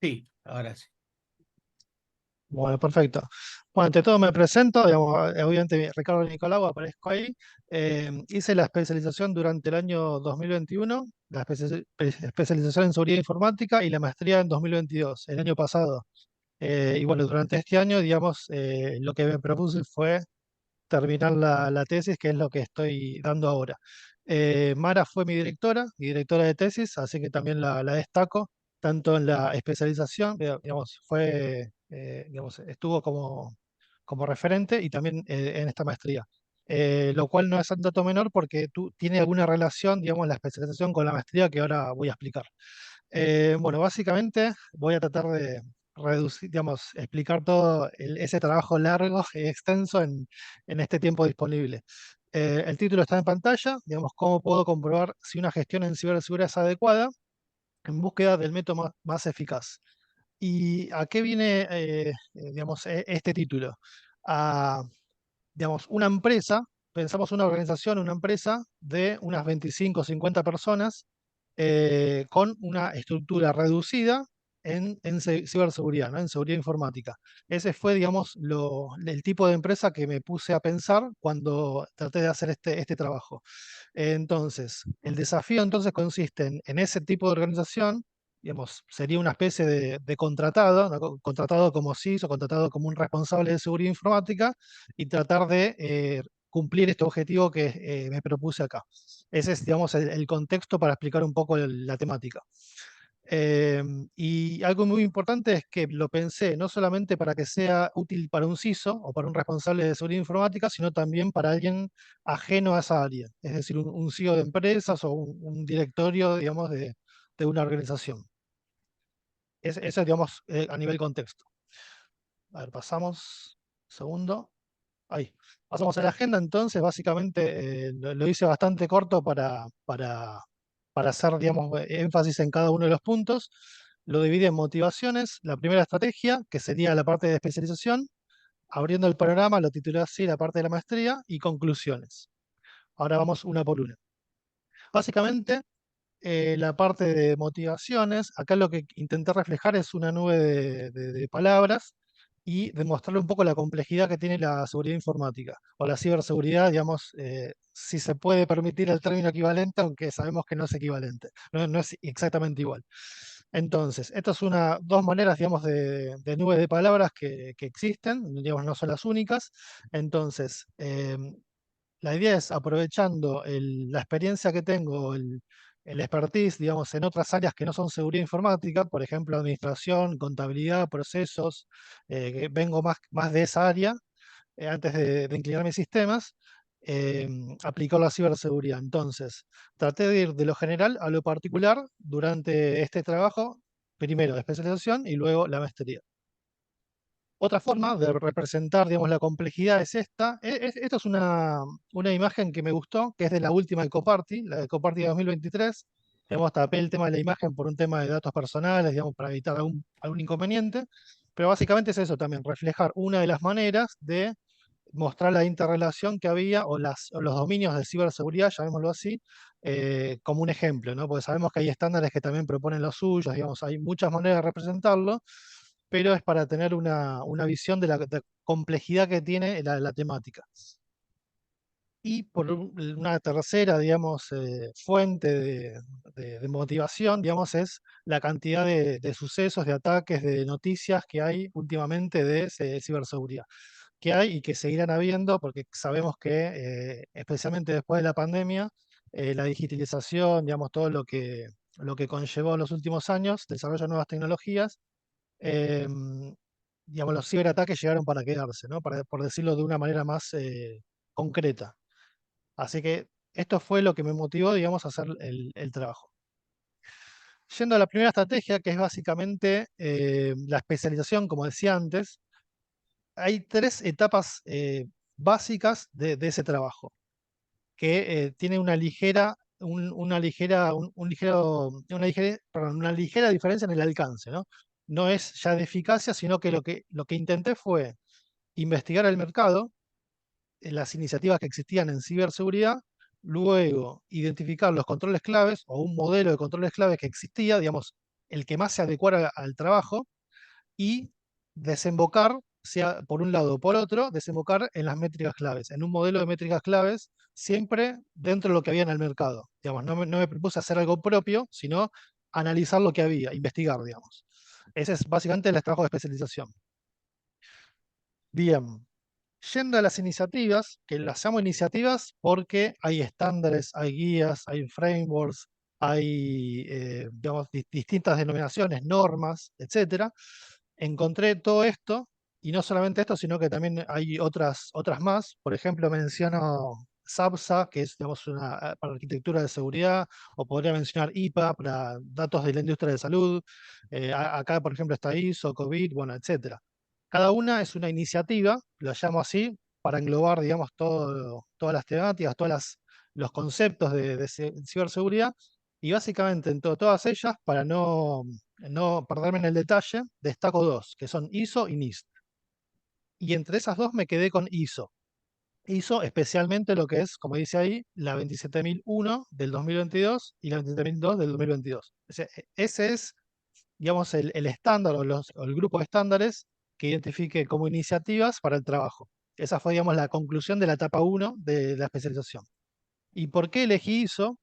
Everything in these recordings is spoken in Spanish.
Sí, ahora sí. Bueno, perfecto. Bueno, ante todo me presento, digamos, obviamente Ricardo Nicolau, aparezco ahí. Hice la especialización durante el año 2021, la especialización en seguridad informática y la maestría en 2022, el año pasado. Y bueno, durante este año, digamos, lo que me propuse fue terminar la tesis, que es lo que estoy dando ahora. Mara fue mi directora de tesis, así que también la destaco, tanto en la especialización, digamos, digamos, estuvo como referente y también en esta maestría. Lo cual no es un dato menor porque tiene alguna relación, digamos, la especialización con la maestría que ahora voy a explicar. Bueno, básicamente voy a tratar de reducir, digamos, explicar todo ese trabajo largo y extenso en este tiempo disponible. El título está en pantalla, digamos, cómo puedo comprobar si una gestión en ciberseguridad es adecuada en búsqueda del método más eficaz. ¿Y a qué viene, digamos, este título? A, digamos, una empresa, pensamos una organización, una empresa de unas 25 o 50 personas con una estructura reducida en ciberseguridad, ¿no? En seguridad informática. Ese fue, digamos, el tipo de empresa que me puse a pensar cuando traté de hacer este trabajo. Entonces, el desafío entonces consiste en ese tipo de organización, digamos, sería una especie de contratado, ¿no? Contratado como CISO, contratado como un responsable de seguridad informática y tratar de cumplir este objetivo que me propuse acá. Ese es, digamos, el contexto para explicar un poco la temática. Eh, y algo muy importante es que lo pensé no solamente para que sea útil para un CISO o para un responsable de seguridad informática, sino también para alguien ajeno a esa área, es decir, un CEO de empresas o un directorio, digamos, de una organización. Eso, digamos, a nivel contexto. A ver, pasamos, segundo. Ahí. Pasamos a la agenda, entonces, básicamente lo hice bastante corto para hacer, digamos, énfasis en cada uno de los puntos. Lo dividí en motivaciones, la primera estrategia, que sería la parte de especialización, abriendo el panorama, lo titulé así, la parte de la maestría, y conclusiones. Ahora vamos una por una. Básicamente, la parte de motivaciones, acá lo que intenté reflejar es una nube de palabras y demostrarle un poco la complejidad que tiene la seguridad informática o la ciberseguridad, digamos, si se puede permitir el término equivalente, aunque sabemos que no es equivalente, no es exactamente igual. Entonces, estas son dos maneras, digamos, de nube de palabras que existen, digamos, no son las únicas. Entonces, la idea es aprovechando la experiencia que tengo, el expertise, digamos, en otras áreas que no son seguridad informática, por ejemplo, administración, contabilidad, procesos, que vengo más de esa área, antes de inclinarme a sistemas, aplicar la ciberseguridad. Entonces, traté de ir de lo general a lo particular durante este trabajo, primero de especialización y luego la maestría. Otra forma de representar, digamos, la complejidad es esta. Esta es una imagen que me gustó, que es de la última Ecoparty, la Ecoparty de 2023. Digamos, tapé el tema de la imagen por un tema de datos personales, digamos, para evitar algún inconveniente. Pero básicamente es eso también, reflejar una de las maneras de mostrar la interrelación que había o los dominios de ciberseguridad, llamémoslo así, como un ejemplo, ¿no? Porque sabemos que hay estándares que también proponen los suyos, digamos, hay muchas maneras de representarlo, pero es para tener una visión de la complejidad que tiene la temática. Y por una tercera, digamos, fuente de motivación, digamos, es la cantidad de sucesos, de ataques, de noticias que hay últimamente de ciberseguridad. Que hay y que seguirán habiendo, porque sabemos que, especialmente después de la pandemia, la digitalización, digamos, todo lo que conllevó en los últimos años, desarrollo de nuevas tecnologías, em, digamos, los ciberataques llegaron para quedarse, ¿no? Por decirlo de una manera más concreta. Así que esto fue lo que me motivó, digamos, a hacer el trabajo. Yendo a la primera estrategia, que es básicamente la especialización, como decía antes, hay tres etapas básicas de ese trabajo, que tiene una ligera diferencia en el alcance, ¿no? No es ya de eficacia, sino que lo que intenté fue investigar el mercado, las iniciativas que existían en ciberseguridad, luego identificar los controles claves o un modelo de controles claves que existía, digamos, el que más se adecuara al trabajo y desembocar, sea por un lado o por otro, desembocar en las métricas claves, en un modelo de métricas claves, siempre dentro de lo que había en el mercado. Digamos, no me propuse hacer algo propio, sino analizar lo que había, investigar, digamos. Ese es básicamente el trabajo de especialización. Bien, yendo a las iniciativas, que las llamo iniciativas porque hay estándares, hay guías, hay frameworks, hay digamos, distintas denominaciones, normas, etcétera. Encontré todo esto, y no solamente esto, sino que también hay otras más. Por ejemplo, menciono SAPSA, que es digamos, para arquitectura de seguridad, o podría mencionar IPA para datos de la industria de salud. Acá, por ejemplo, está ISO, COVID, bueno, etcétera. Cada una es una iniciativa, lo llamo así, para englobar, digamos, todas las temáticas, los conceptos de ciberseguridad, y básicamente en todas ellas, para no perderme en el detalle, destaco dos, que son ISO y NIST. Y entre esas dos me quedé con ISO. ISO especialmente lo que es, como dice ahí, la 27001 del 2022 y la 27002 del 2022. Ese es, digamos, el estándar o el grupo de estándares que identifique como iniciativas para el trabajo. Esa fue, digamos, la conclusión de la etapa uno de la especialización. ¿Y por qué elegí ISO?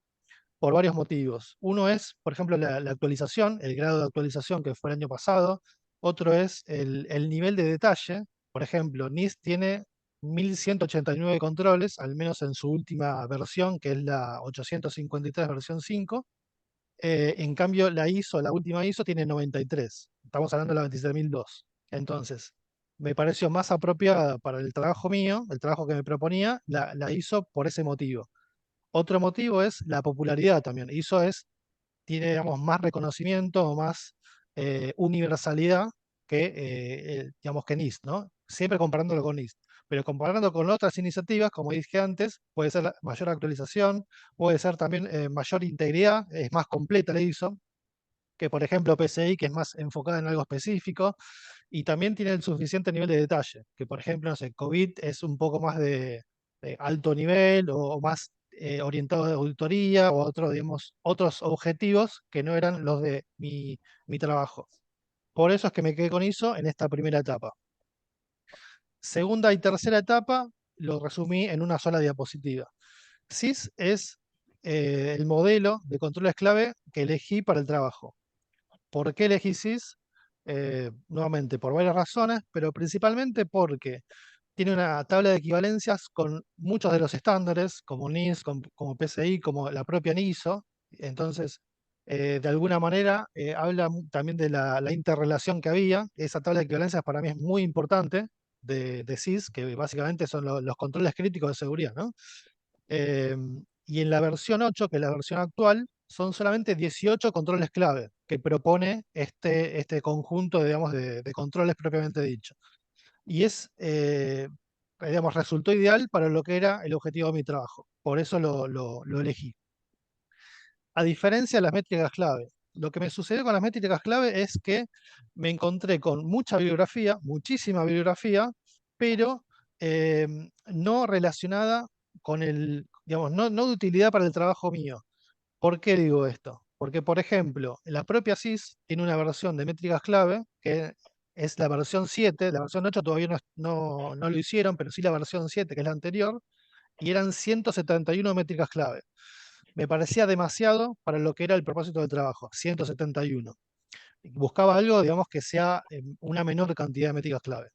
Por varios motivos. Uno es, por ejemplo, la actualización, el grado de actualización que fue el año pasado. Otro es el nivel de detalle. Por ejemplo, NIST tiene 1189 controles, al menos en su última versión, que es la 853 versión 5. En cambio, la última ISO, tiene 93. Estamos hablando de la 27002. Entonces, me pareció más apropiada para el trabajo mío, el trabajo que me proponía, la ISO por ese motivo. Otro motivo es la popularidad también. ISO tiene, digamos, más reconocimiento o más universalidad digamos, que NIST, ¿no? Siempre comparándolo con NIST. Pero comparando con otras iniciativas, como dije antes, puede ser mayor actualización, puede ser también mayor integridad, es más completa la ISO, que por ejemplo PCI, que es más enfocada en algo específico, y también tiene el suficiente nivel de detalle, que por ejemplo, no sé, COVID es un poco más de alto nivel o más orientado a auditoría o a digamos, otros objetivos que no eran los de mi trabajo. Por eso es que me quedé con ISO en esta primera etapa. Segunda y tercera etapa lo resumí en una sola diapositiva. SIS es el modelo de controles clave que elegí para el trabajo. ¿Por qué elegí SIS? Nuevamente, por varias razones, pero principalmente porque tiene una tabla de equivalencias con muchos de los estándares, como NIST, como PCI, como la propia NISO. Entonces, de alguna manera, habla también de la interrelación que había. Esa tabla de equivalencias para mí es muy importante de SIS, que básicamente son los controles críticos de seguridad, ¿no? Y en la versión 8, que es la versión actual, son solamente 18 controles clave que propone este conjunto, digamos, de controles propiamente dicho. Y digamos, resultó ideal para lo que era el objetivo de mi trabajo. Por eso lo elegí. A diferencia de las métricas clave, lo que me sucedió con las métricas clave es que me encontré con mucha bibliografía, muchísima bibliografía, pero no relacionada con digamos, no de utilidad para el trabajo mío. ¿Por qué digo esto? Porque, por ejemplo, la propia SIS tiene una versión de métricas clave que es la versión 7. La versión 8 todavía no lo hicieron, pero sí la versión 7, que es la anterior, y eran 171 métricas clave. Me parecía demasiado para lo que era el propósito del trabajo, 171. Buscaba algo, digamos, que sea una menor cantidad de métricas clave.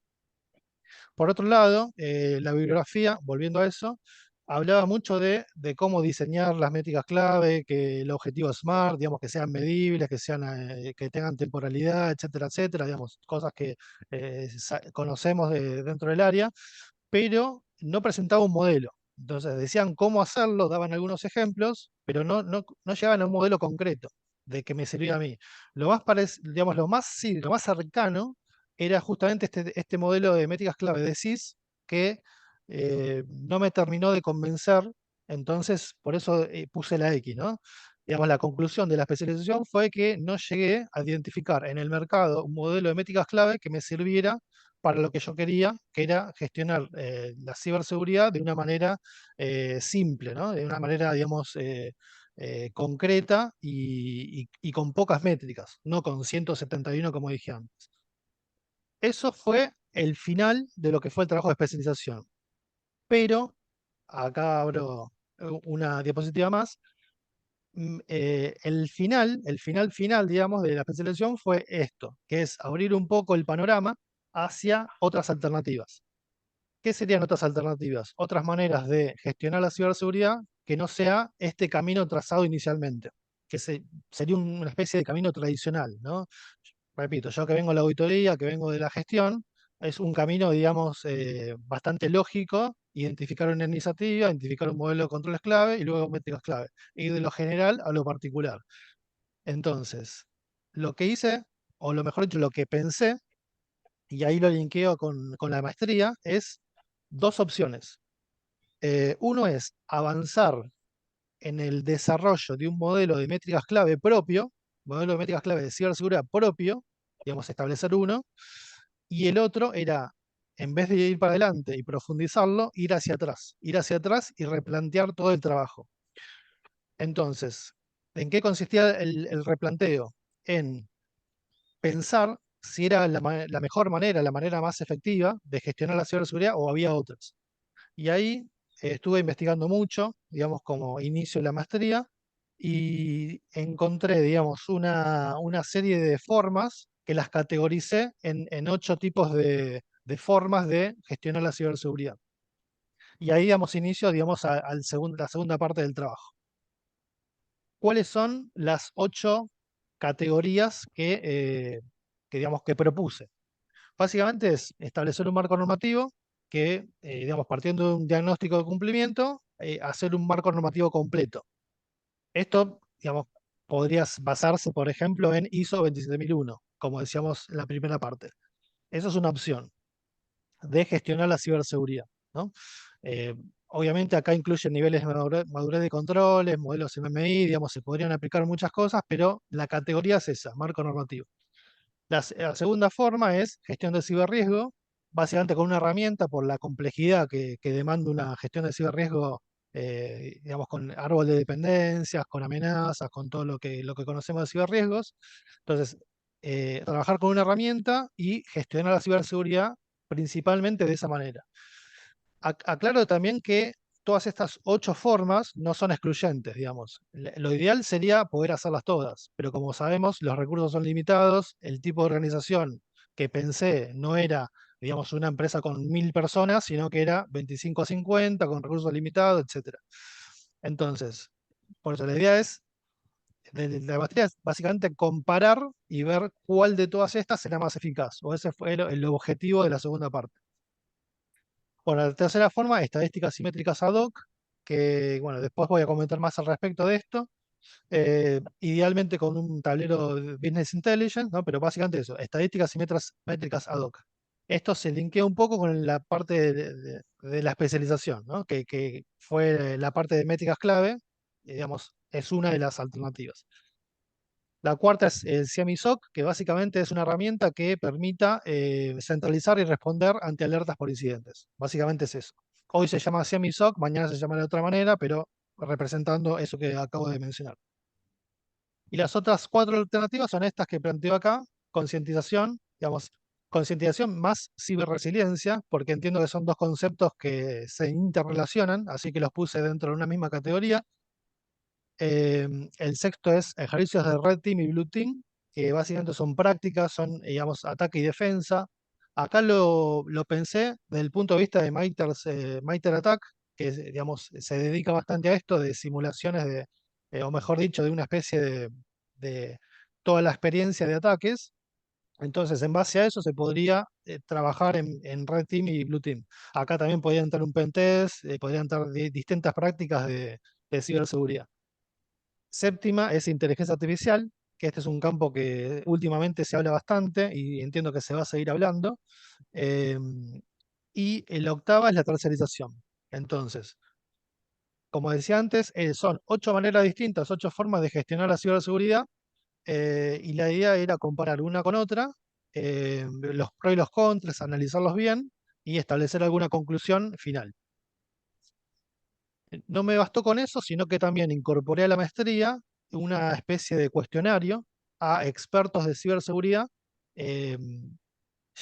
Por otro lado, la bibliografía, volviendo a eso, hablaba mucho de cómo diseñar las métricas clave, que el objetivo SMART, digamos, que sean medibles, que tengan temporalidad, etcétera, etcétera, digamos, cosas que conocemos dentro del área, pero no presentaba un modelo. Entonces decían cómo hacerlo, daban algunos ejemplos, pero no llegaban a un modelo concreto de que me servía a mí. Digamos, sí, lo más cercano era justamente este modelo de métricas clave de SIS que no me terminó de convencer, entonces por eso puse la X, ¿no? Digamos, la conclusión de la especialización fue que no llegué a identificar en el mercado un modelo de métricas clave que me sirviera para lo que yo quería, que era gestionar la ciberseguridad de una manera simple, ¿no? De una manera, digamos, concreta y con pocas métricas, no con 171 como dije antes. Eso fue el final de lo que fue el trabajo de especialización. Pero, acá abro una diapositiva más, el final, digamos, de la especialización fue esto, que es abrir un poco el panorama hacia otras alternativas. ¿Qué serían otras alternativas? Otras maneras de gestionar la ciberseguridad que no sea este camino trazado inicialmente, que sería una especie de camino tradicional, ¿no? Repito, yo que vengo de la auditoría, que vengo de la gestión, es un camino, digamos, bastante lógico, identificar una iniciativa, identificar un modelo de controles clave y luego métricas clave, ir de lo general a lo particular. Entonces, lo que hice, o lo mejor dicho, lo que pensé, y ahí lo linkeo con la maestría, es dos opciones. Uno es avanzar en el desarrollo de un modelo de métricas clave propio, modelo de métricas clave de ciberseguridad propio, digamos, establecer uno, y el otro era, en vez de ir para adelante y profundizarlo, ir hacia atrás y replantear todo el trabajo. Entonces, ¿en qué consistía el replanteo? En pensar si era la mejor manera, la manera más efectiva de gestionar la ciberseguridad o había otras. Y ahí estuve investigando mucho, digamos, como inicio de la maestría, y encontré, digamos, una serie de formas que las categoricé en 8 tipos de formas de gestionar la ciberseguridad. Y ahí damos inicio, digamos, la segunda parte del trabajo. ¿Cuáles son las 8 categorías digamos, que propuse? Básicamente es establecer un marco normativo que, digamos, partiendo de un diagnóstico de cumplimiento, hacer un marco normativo completo. Esto, digamos, podría basarse, por ejemplo, en ISO 27001, como decíamos en la primera parte. Eso es una opción de gestionar la ciberseguridad, ¿no? Eh, Obviamente acá incluyen niveles de madurez de controles, modelos MMI, digamos, se podrían aplicar muchas cosas, pero la categoría es esa, marco normativo. La segunda forma es gestión de ciberriesgo, básicamente con una herramienta por la complejidad que demanda una gestión de ciberriesgo, digamos, con árbol de dependencias, con amenazas, con todo lo que conocemos de ciberriesgos. Entonces, trabajar con una herramienta y gestionar la ciberseguridad principalmente de esa manera. Aclaro también que todas estas 8 formas no son excluyentes, digamos. Lo ideal sería poder hacerlas todas, pero como sabemos, los recursos son limitados, el tipo de organización que pensé no era, digamos, una empresa con 1000 personas, sino que era 25 a 50, con recursos limitados, etcétera. Entonces, por eso la idea es, de la materia es básicamente comparar y ver cuál de todas estas será más eficaz, o ese fue el objetivo de la segunda parte. Bueno, la tercera forma, estadísticas simétricas ad hoc, que bueno, después voy a comentar más al respecto de esto. Idealmente con un tablero de Business Intelligence, ¿no? Pero básicamente eso, estadísticas simétricas métricas ad hoc. Esto se linkea un poco con la parte de la especialización, ¿no? Que fue la parte de métricas clave, digamos, es una de las alternativas. La cuarta es el CIEM-ISOC, que básicamente es una herramienta que permita centralizar y responder ante alertas por incidentes. Básicamente es eso. Hoy se llama CIEM-ISOC, mañana se llama de otra manera, pero representando eso que acabo de mencionar. Y las otras 4 alternativas son estas que planteo acá: concientización, digamos, concientización más ciberresiliencia, porque entiendo que son dos conceptos que se interrelacionan, así que los puse dentro de una misma categoría. El sexto es ejercicios de Red Team y Blue Team, que básicamente son prácticas, son, digamos, ataque y defensa. Acá lo pensé desde el punto de vista de MITRE ATT&CK, que digamos, se dedica bastante a esto de simulaciones o mejor dicho, de una especie de toda la experiencia de ataques. Entonces, en base a eso se podría trabajar en Red Team y Blue Team. Acá también podría entrar un pentest, podrían entrar distintas prácticas de ciberseguridad. Séptima es inteligencia artificial, que este es un campo que últimamente se habla bastante y entiendo que se va a seguir hablando. Y la octava es la tercerización. Entonces, como decía antes, son 8 maneras distintas, 8 formas de gestionar la ciberseguridad, y la idea era comparar una con otra, los pros y los contras, analizarlos bien y establecer alguna conclusión final. No me bastó con eso, sino que también incorporé a la maestría una especie de cuestionario a expertos de ciberseguridad. eh,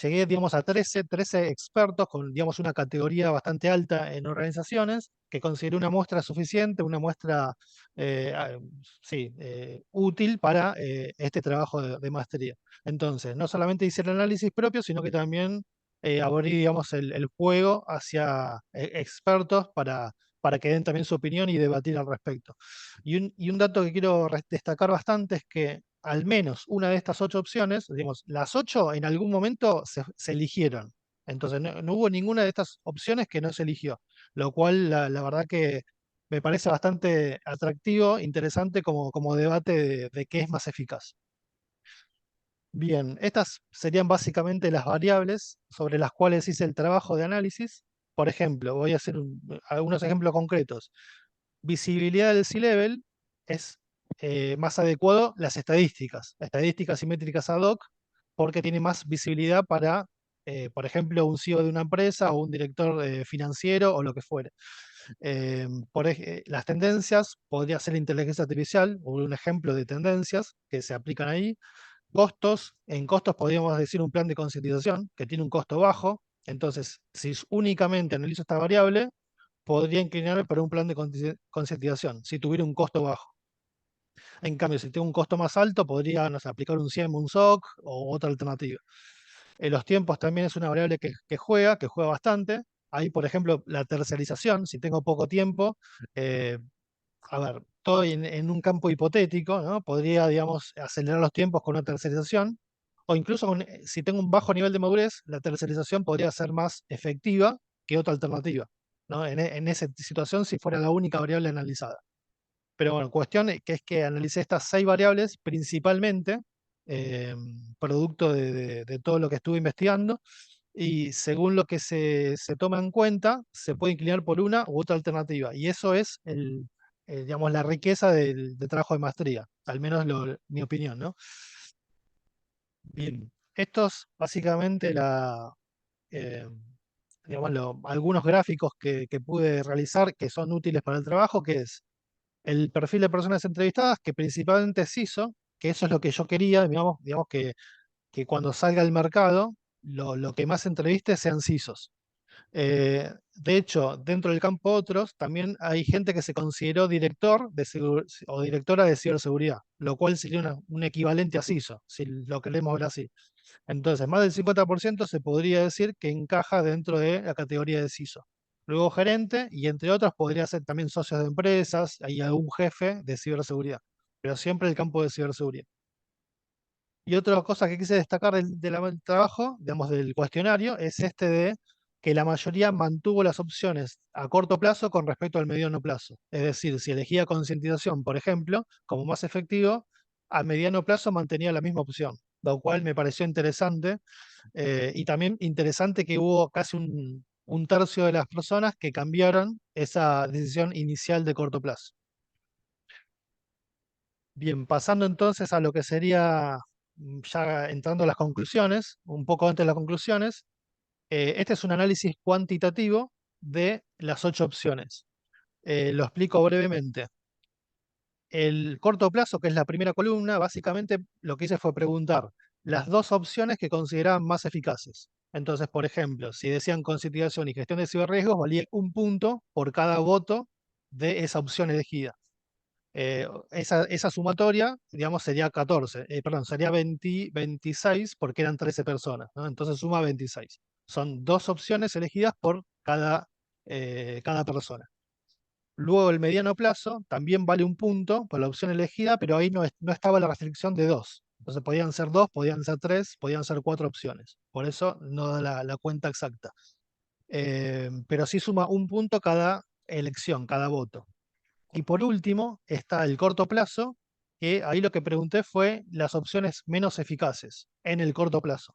Llegué, digamos, a 13 expertos con, digamos, una categoría bastante alta en organizaciones, que consideré una muestra suficiente, una muestra eh, ah, sí, útil para este trabajo de maestría. Entonces, no solamente hice el análisis propio, sino que también abrí, digamos, el juego hacia expertos para que den también su opinión y debatir al respecto. Y un dato que quiero destacar bastante es que al menos una de estas 8 opciones, digamos, las 8 en algún momento se eligieron. Entonces, no hubo ninguna de estas opciones que no se eligió, lo cual la verdad que me parece bastante atractivo, interesante como debate de qué es más eficaz. Bien, estas serían básicamente las variables sobre las cuales hice el trabajo de análisis. Por ejemplo, voy a hacer algunos ejemplos concretos. Visibilidad del C-Level es más adecuado las estadísticas simétricas ad hoc, porque tiene más visibilidad para, por ejemplo, un CEO de una empresa o un director financiero o lo que fuere. Las tendencias podría ser inteligencia artificial, o un ejemplo de tendencias que se aplican ahí. Costos, en costos podríamos decir un plan de concientización que tiene un costo bajo. Entonces, si únicamente analizo esta variable, podría inclinarme para un plan de concientización, si tuviera un costo bajo. En cambio, si tengo un costo más alto, podría, no sé, aplicar un CIEM, un SOC o otra alternativa. Los tiempos también es una variable que juega bastante. Ahí, por ejemplo, la tercerización, si tengo poco tiempo, eh, a ver, todo en un campo hipotético, ¿no? Podría, digamos, acelerar los tiempos con una tercerización, o incluso si tengo un bajo nivel de madurez, la tercerización podría ser más efectiva que otra alternativa, ¿no? En esa situación, si fuera la única variable analizada. Pero bueno, cuestión que es que analicé estas 6 variables principalmente, eh, producto de todo lo que estuve investigando, y según lo que se toma en cuenta, se puede inclinar por una u otra alternativa. Y eso es digamos, la riqueza del trabajo de maestría, al menos mi opinión, ¿no? Bien, estos básicamente eh, digamos, algunos gráficos que pude realizar que son útiles para el trabajo, que es el perfil de personas entrevistadas, que principalmente es CISO, que eso es lo que yo quería, digamos que cuando salga al mercado, lo que más entreviste sean CISOs. De hecho, dentro del campo otros, también hay gente que se consideró director o directora de ciberseguridad, lo cual sería un equivalente a CISO, si lo queremos ver así. Entonces, más del 50% se podría decir que encaja dentro de la categoría de CISO. Luego gerente, y entre otros podría ser también socios de empresas y algún jefe de ciberseguridad, pero siempre el campo de ciberseguridad. Y otra cosa que quise destacar del trabajo, digamos, del cuestionario, es este de que la mayoría mantuvo las opciones a corto plazo con respecto al mediano plazo. Es decir, si elegía concientización, por ejemplo, como más efectivo, a mediano plazo mantenía la misma opción, lo cual me pareció interesante. Y también interesante que hubo casi un tercio de las personas que cambiaron esa decisión inicial de corto plazo. Bien, pasando entonces a lo que sería, ya entrando a las conclusiones, un poco antes de las conclusiones, este es un análisis cuantitativo de las 8 opciones. Lo explico brevemente. El corto plazo, que es la primera columna, básicamente lo que hice fue preguntar las 2 opciones que consideraban más eficaces. Entonces, por ejemplo, si decían concientización y gestión de ciberriesgos, valía un punto por cada voto de esa opción elegida. Esa sumatoria, digamos, sería 14, perdón, sería 26 porque eran 13 personas, ¿no? Entonces suma 26. Son 2 opciones elegidas por cada persona. Luego el mediano plazo también vale un punto por la opción elegida, pero ahí no estaba la restricción de 2. Entonces podían ser 2, podían ser 3, podían ser 4 opciones. Por eso no da la cuenta exacta. Pero sí suma un punto cada elección, cada voto. Y por último está el corto plazo, que ahí lo que pregunté fue las opciones menos eficaces en el corto plazo.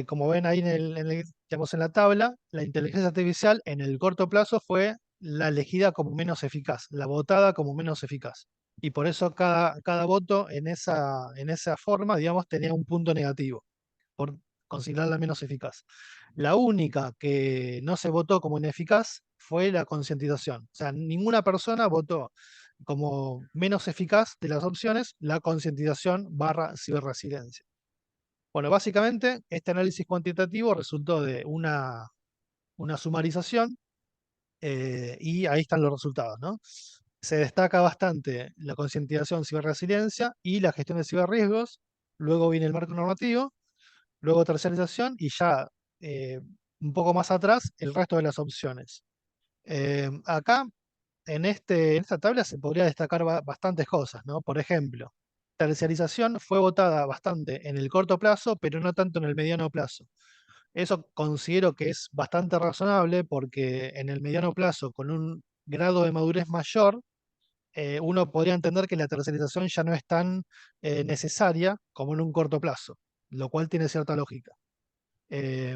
Como ven ahí digamos, en la tabla, la inteligencia artificial en el corto plazo fue la elegida como menos eficaz, la votada como menos eficaz. Y por eso cada voto en esa forma, digamos, tenía un punto negativo, por considerarla menos eficaz. La única que no se votó como ineficaz fue la concientización. O sea, ninguna persona votó como menos eficaz de las opciones la concientización barra ciberresiliencia. Bueno, básicamente este análisis cuantitativo resultó de una sumarización y ahí están los resultados, ¿no? Se destaca bastante la concientización ciberresiliencia y la gestión de ciberriesgos, luego viene el marco normativo, luego tercerización y ya eh, un poco más atrás el resto de las opciones. Acá, en esta tabla se podría destacar bastantes cosas, ¿no? Por ejemplo, terciarización fue votada bastante en el corto plazo, pero no tanto en el mediano plazo. Eso considero que es bastante razonable porque en el mediano plazo, con un grado de madurez mayor, uno podría entender que la tercerización ya no es tan necesaria como en un corto plazo, lo cual tiene cierta lógica.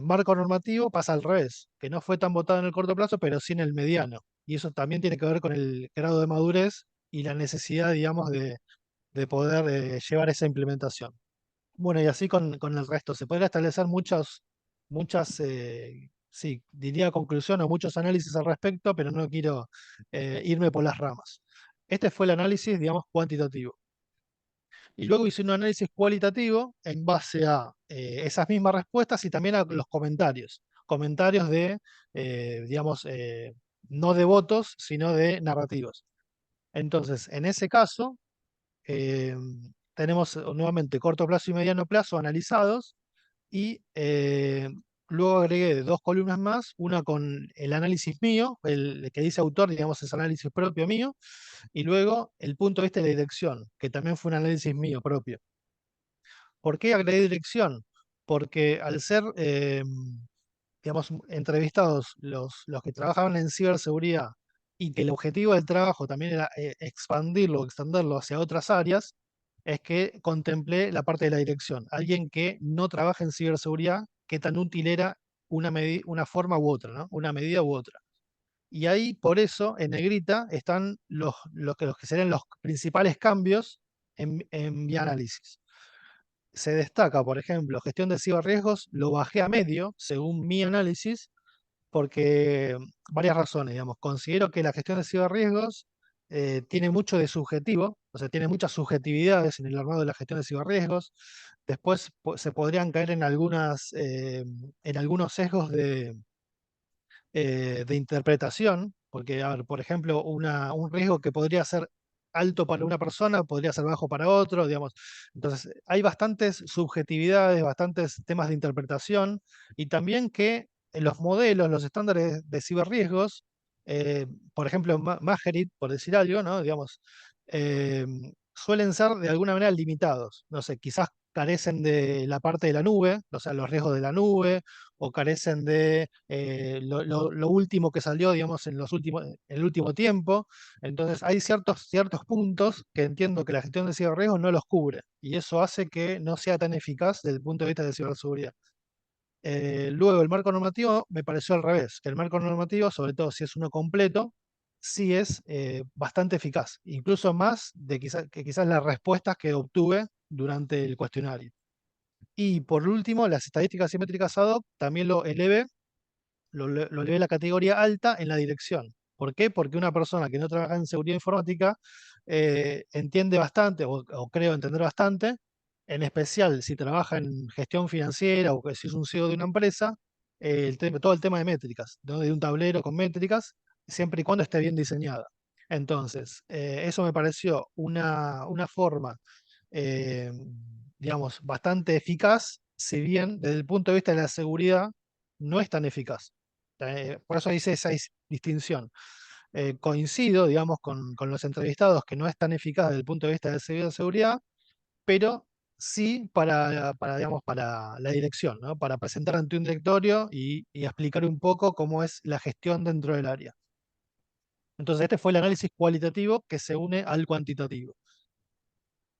Marco normativo pasa al revés, que no fue tan votado en el corto plazo, pero sí en el mediano. Y eso también tiene que ver con el grado de madurez y la necesidad, digamos, de poder llevar esa implementación. Bueno, y así con el resto. Se podría establecer muchas, sí, diría conclusión o muchos análisis al respecto, pero no quiero irme por las ramas. Este fue el análisis, digamos, cuantitativo. Y luego hice un análisis cualitativo en base a esas mismas respuestas y también a los comentarios. Comentarios de, digamos, no de votos, sino de narrativos. Entonces, en ese caso, eh, tenemos nuevamente corto plazo y mediano plazo analizados y luego agregué dos columnas más, una con el análisis mío, el que dice autor, digamos, es análisis propio mío, y luego el punto de vista de la dirección, que también fue un análisis mío propio. ¿Por qué agregué dirección? Porque al ser, digamos, entrevistados los que trabajaban en ciberseguridad y que el objetivo del trabajo también era expandirlo, extenderlo hacia otras áreas, es que contemplé la parte de la dirección. Alguien que no trabaja en ciberseguridad, qué tan útil era una forma u otra, ¿no? Una medida u otra. Y ahí, por eso, en negrita, están los que serían los principales cambios en mi análisis. Se destaca, por ejemplo, gestión de ciberriesgos, lo bajé a medio, según mi análisis, porque varias razones, digamos. Considero que la gestión de ciberriesgos tiene mucho de subjetivo, o sea, tiene muchas subjetividades en el armado de la gestión de ciberriesgos. Después se podrían caer en algunos sesgos de interpretación, porque, a ver, por ejemplo, un riesgo que podría ser alto para una persona podría ser bajo para otro, digamos. Entonces, hay bastantes subjetividades, bastantes temas de interpretación y también que en los modelos, los estándares de ciberriesgos, eh, por ejemplo, Magerit, por decir algo, ¿no? Digamos, eh, suelen ser de alguna manera limitados. No sé, quizás carecen de la parte de la nube, o sea, los riesgos de la nube, o carecen de lo último que salió, digamos, en el último tiempo. Entonces, hay ciertos puntos que entiendo que la gestión de ciberriesgos no los cubre, y eso hace que no sea tan eficaz desde el punto de vista de ciberseguridad. Luego, el marco normativo me pareció al revés, que el marco normativo, sobre todo si es uno completo, sí es bastante eficaz, incluso más de que quizás las respuestas que obtuve durante el cuestionario. Y por último, las estadísticas simétricas ad hoc también lo elevé a la categoría alta en la dirección. ¿Por qué? Porque una persona que no trabaja en seguridad informática entiende bastante, o creo entender bastante, en especial si trabaja en gestión financiera o que si es un CEO de una empresa, todo el tema de métricas, ¿no? De un tablero con métricas, siempre y cuando esté bien diseñada. Entonces, eso me pareció una forma, eh, digamos, bastante eficaz, si bien desde el punto de vista de la seguridad no es tan eficaz. Por eso hice esa distinción. Coincido, digamos, con los entrevistados que no es tan eficaz desde el punto de vista de seguridad, pero sí digamos, para la dirección, ¿no? Para presentar ante un directorio y explicar un poco cómo es la gestión dentro del área. Entonces, este fue el análisis cualitativo que se une al cuantitativo.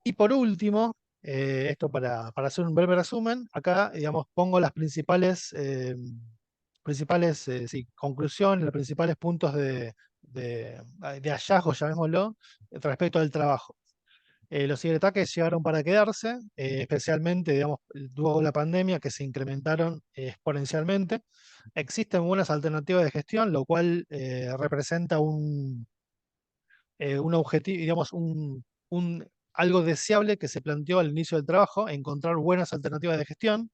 Y por último, esto para hacer un breve resumen, acá, digamos, pongo las principales sí, conclusiones, los principales puntos de hallazgo, llamémoslo, respecto al trabajo. Los ciberataques llegaron para quedarse, especialmente, digamos, luego de la pandemia, que se incrementaron exponencialmente. Existen buenas alternativas de gestión, lo cual representa un objetivo, digamos, algo deseable que se planteó al inicio del trabajo, encontrar buenas alternativas de gestión.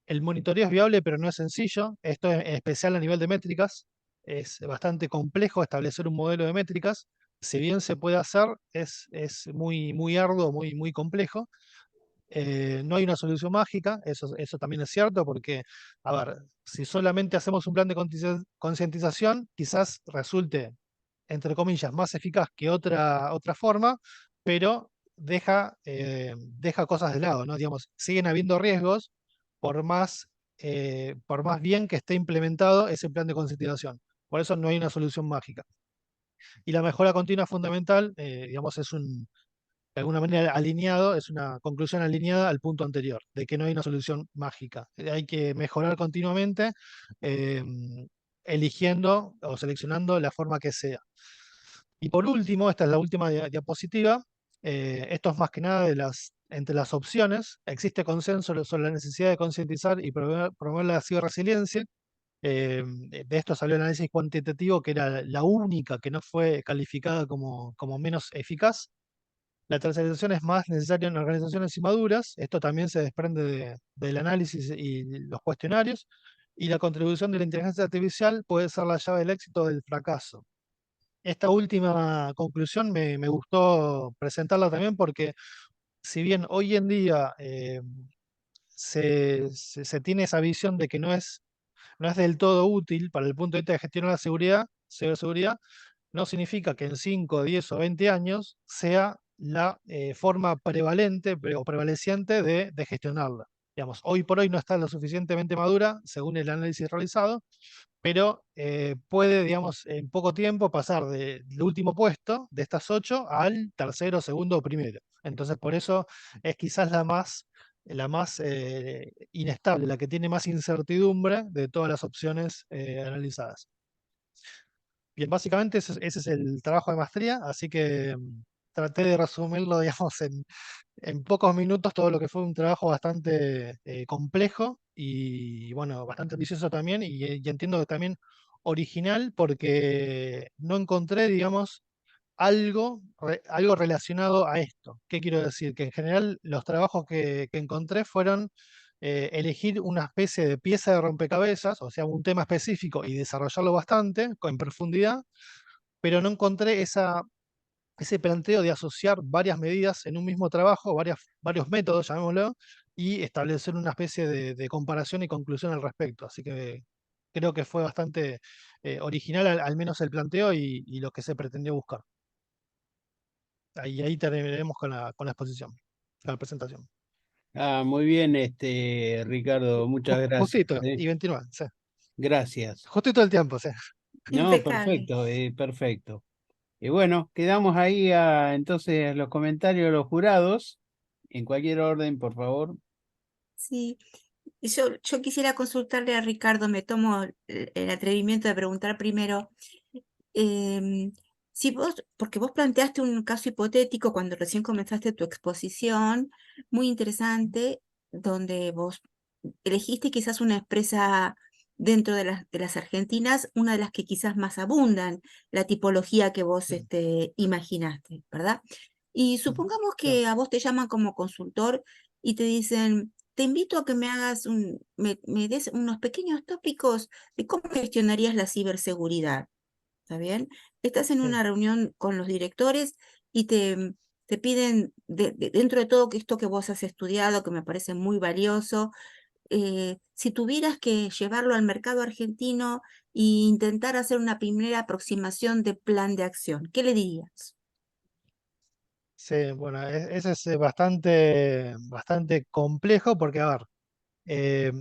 El monitoreo es viable, pero no es sencillo. Esto es en especial a nivel de métricas. Es bastante complejo establecer un modelo de métricas. Si bien se puede hacer, es muy, muy arduo, muy, muy complejo. No hay una solución mágica, eso también es cierto, porque, a ver, si solamente hacemos un plan de concientización, quizás resulte, entre comillas, más eficaz que otra forma, pero deja cosas de lado, ¿no? Digamos, siguen habiendo riesgos por más bien que esté implementado ese plan de concientización. Por eso no hay una solución mágica. Y la mejora continua es fundamental, digamos, de alguna manera alineado, es una conclusión alineada al punto anterior, de que no hay una solución mágica. Hay que mejorar continuamente, eh, eligiendo o seleccionando la forma que sea. Y por último, esta es la última diapositiva, esto es más que nada entre las opciones. Existe consenso sobre la necesidad de concientizar y promover la ciberresiliencia. De esto salió el análisis cuantitativo, que era la única que no fue calificada como menos eficaz. La tercerización es más necesaria en organizaciones inmaduras. Esto también se desprende del análisis y los cuestionarios. Y la contribución de la inteligencia artificial puede ser la llave del éxito o del fracaso. Esta última conclusión me gustó presentarla también porque si bien hoy en día se tiene esa visión de que no es del todo útil para el punto de vista de gestionar la ciberseguridad, no significa que en 5, 10 o 20 años sea la forma prevalente o prevaleciente de gestionarla. Digamos, hoy por hoy no está lo suficientemente madura, según el análisis realizado, pero puede, digamos, en poco tiempo pasar del último puesto de estas 8 al tercero, segundo o primero. Entonces, por eso es quizás la más inestable, la que tiene más incertidumbre de todas las opciones analizadas. Bien, básicamente ese es el trabajo de maestría, así que traté de resumirlo, digamos, en pocos minutos todo lo que fue un trabajo bastante complejo y, bueno, bastante ambicioso también, y entiendo que también original, porque no encontré, digamos, algo relacionado a esto. ¿Qué quiero decir? Que en general los trabajos que encontré fueron elegir una especie de pieza de rompecabezas, o sea, un tema específico y desarrollarlo bastante, en profundidad, pero no encontré ese planteo de asociar varias medidas en un mismo trabajo, varios métodos, llamémoslo, y establecer una especie de comparación y conclusión al respecto. Así que creo que fue bastante original, al menos el planteo y lo que se pretendió buscar. Ahí terminaremos con la exposición, con la presentación. Ah, muy bien, Ricardo, muchas gracias. Justito, y 29, sí. Gracias. Justito el tiempo, sí. No, Impecable. perfecto, perfecto. Y bueno, quedamos ahí entonces los comentarios de los jurados, en cualquier orden, por favor. Sí. Y yo quisiera consultarle a Ricardo, me tomo el atrevimiento de preguntar primero, em, si vos, porque vos planteaste un caso hipotético cuando recién comenzaste tu exposición, muy interesante, donde vos elegiste quizás una empresa dentro de las argentinas, una de las que quizás más abundan, la tipología que vos Mm, imaginaste, ¿verdad? Y mm, supongamos claro. que a vos te llaman como consultor y te dicen, te invito a que me hagas me des unos pequeños tópicos de cómo gestionarías la ciberseguridad. ¿Está bien? Estás en Sí. una reunión con los directores y te piden, dentro de todo esto que vos has estudiado, que me parece muy valioso, si tuvieras que llevarlo al mercado argentino e intentar hacer una primera aproximación de plan de acción, ¿qué le dirías? Sí, bueno, ese es bastante complejo porque, eh,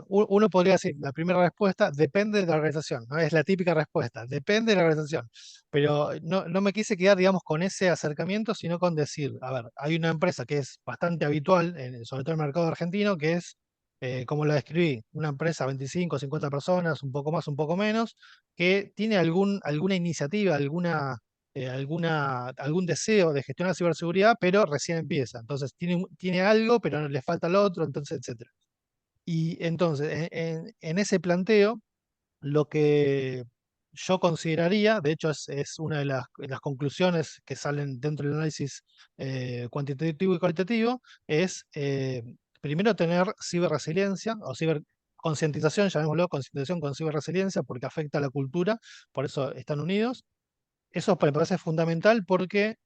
uno podría decir, la primera respuesta depende de la organización, ¿no? Es la típica respuesta, depende de la organización. Pero no me quise quedar, digamos, con ese acercamiento, sino con decir, a ver, hay una empresa que es bastante habitual, sobre todo en el mercado argentino, que es, como la describí, una empresa 25, 50 personas, un poco más, un poco menos, que tiene alguna iniciativa, algún deseo de gestionar ciberseguridad, pero recién empieza. Entonces tiene algo, pero le falta lo otro, entonces, etcétera. Y entonces, en ese planteo, lo que yo consideraría, de hecho es una de las conclusiones que salen dentro del análisis cuantitativo y cualitativo, es primero tener ciberresiliencia o ciberconcientización, llamémoslo concientización con ciberresiliencia, porque afecta a la cultura, por eso están unidos. Eso me parece fundamental porque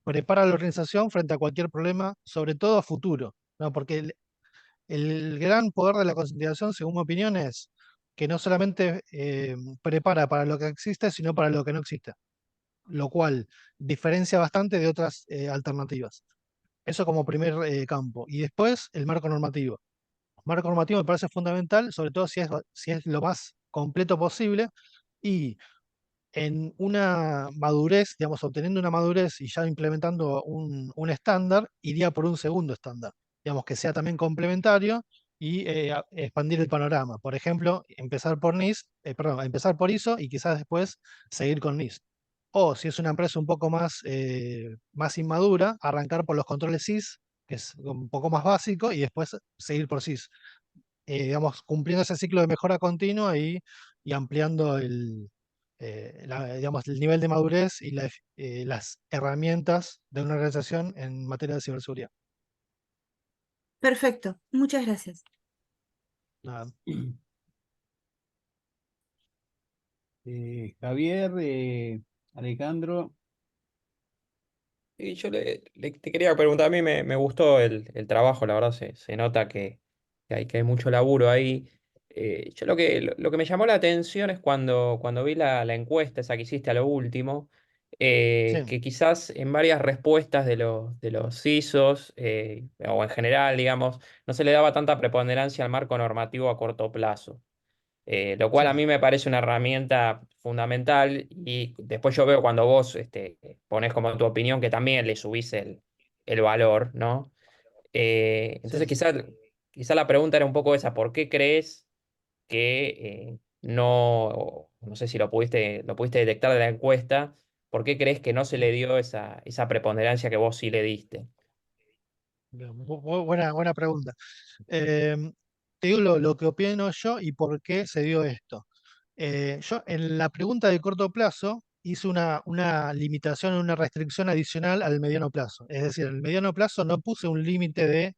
prepara a la organización frente a cualquier problema, sobre todo a futuro, ¿no? Porque el gran poder de la concientización, según mi opinión, es que no solamente prepara para lo que existe, sino para lo que no existe, lo cual diferencia bastante de otras alternativas. Eso como primer campo. Y después el marco normativo. El marco normativo me parece fundamental, sobre todo si es lo más completo posible y en una madurez, digamos, obteniendo una madurez y ya implementando un estándar, iría por un segundo estándar, digamos, que sea también complementario y expandir el panorama. Por ejemplo, empezar por empezar por ISO y quizás después seguir con NIST. O si es una empresa un poco más inmadura, arrancar por los controles SIS, que es un poco más básico, y después seguir por SIS. Digamos, cumpliendo ese ciclo de mejora continua y ampliando digamos, el nivel de madurez y las herramientas de una organización en materia de ciberseguridad. Perfecto, muchas gracias. Nada. Javier, Alejandro, Y yo te quería preguntar, a mí me gustó el trabajo, la verdad se nota que hay mucho laburo ahí. Yo lo que me llamó la atención es cuando vi la encuesta esa que hiciste a lo último, Sí, que quizás en varias respuestas de los CISOs, o en general, digamos, no se le daba tanta preponderancia al marco normativo a corto plazo. Lo cual a sí. mí me parece una herramienta fundamental y después yo veo cuando vos pones como tu opinión que también le subís el valor, ¿no? Sí. Entonces quizá la pregunta era un poco esa, ¿por qué crees que no sé si lo pudiste detectar de la encuesta, ¿por qué crees que no se le dio esa preponderancia que vos sí le diste? Bien, buena pregunta. Te digo lo que opino yo y por qué se dio esto. Yo en la pregunta de corto plazo hice una limitación, una restricción adicional al mediano plazo. Es decir, en el mediano plazo no puse un límite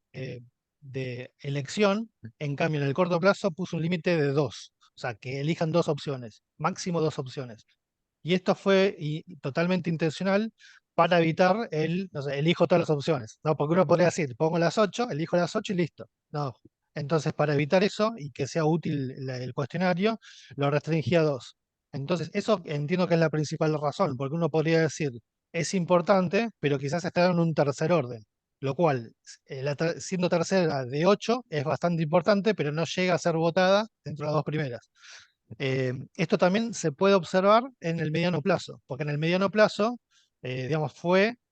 de elección, en cambio en el corto plazo puse un límite de dos. O sea, que elijan dos opciones, máximo dos opciones. Y esto fue totalmente intencional para evitar no sé, elijo todas las opciones, ¿no? Porque uno podría decir, pongo las 8, elijo las 8 y listo. No. Entonces, para evitar eso y que sea útil el cuestionario, lo restringí a dos. Entonces, eso entiendo que es la principal razón, porque uno podría decir, es importante, pero quizás está en un tercer orden, lo cual, siendo tercera de 8, es bastante importante, pero no llega a ser votada dentro de las dos primeras. Esto también se puede observar en el mediano plazo, porque en el mediano plazo, digamos,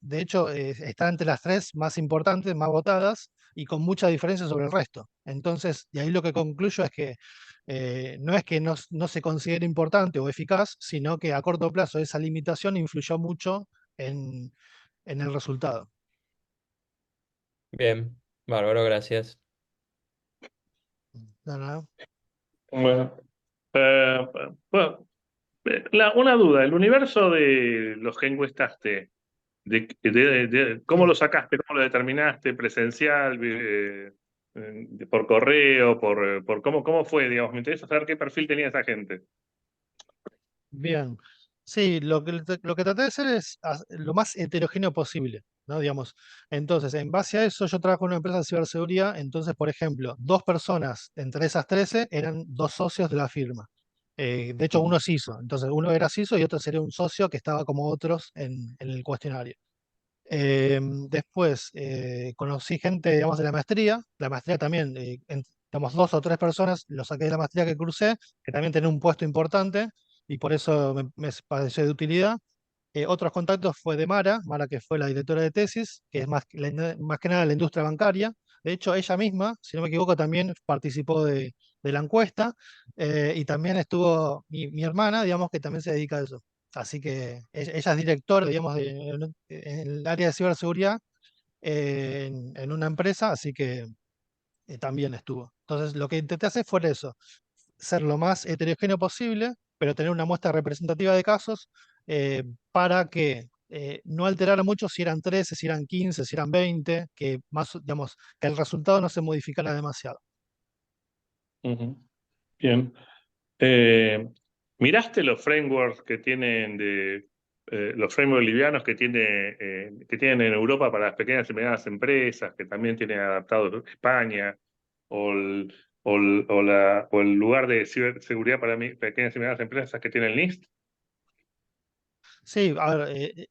de hecho, está entre las tres más importantes, más votadas, y con mucha diferencia sobre el resto. Entonces, y ahí lo que concluyo es que no es que no se considere importante o eficaz, sino que a corto plazo esa limitación influyó mucho en el resultado. Bien, bárbaro, gracias. No, no, Bueno, eh, bueno, una duda, el universo de los que encuestaste, ¿cómo sí. lo sacaste? ¿Cómo lo determinaste? ¿Presencial? ¿Por correo? ¿Cómo fue? Digamos, me interesa saber qué perfil tenía esa gente. Bien, sí, lo que traté de hacer es lo más heterogéneo posible, ¿no? Digamos, entonces, en base a eso, yo trabajo en una empresa de ciberseguridad, entonces, por ejemplo, dos personas entre esas 13 eran dos socios de la firma. De hecho, uno es CISO, entonces uno era CISO y otro sería un socio que estaba como otros en el cuestionario. Después conocí gente, digamos, de la maestría. La maestría también, digamos, dos o tres personas, lo saqué de la maestría que cursé, que también tienen un puesto importante y por eso me pareció de utilidad. Otros contactos fue de Mara que fue la directora de tesis, que es más que nada la industria bancaria. De hecho, ella misma, si no me equivoco, también participó de la encuesta y también estuvo mi hermana, digamos, que también se dedica a eso. así que ella es directora, digamos, en el área de ciberseguridad en una empresa, así que también estuvo. Entonces, lo que intenté hacer fue eso, ser lo más heterogéneo posible, pero tener una muestra representativa de casos para que no alterara mucho si eran 13, si eran 15, si eran 20, que más, digamos, que el resultado no se modificara demasiado. Ujú. Bien. Eh, ¿Miraste los frameworks que tienen los frameworks livianos que tienen en Europa para las pequeñas y medianas empresas, que también tienen adaptado España, o el lugar de ciberseguridad para pequeñas y medianas empresas que tiene el NIST? Sí, a ver,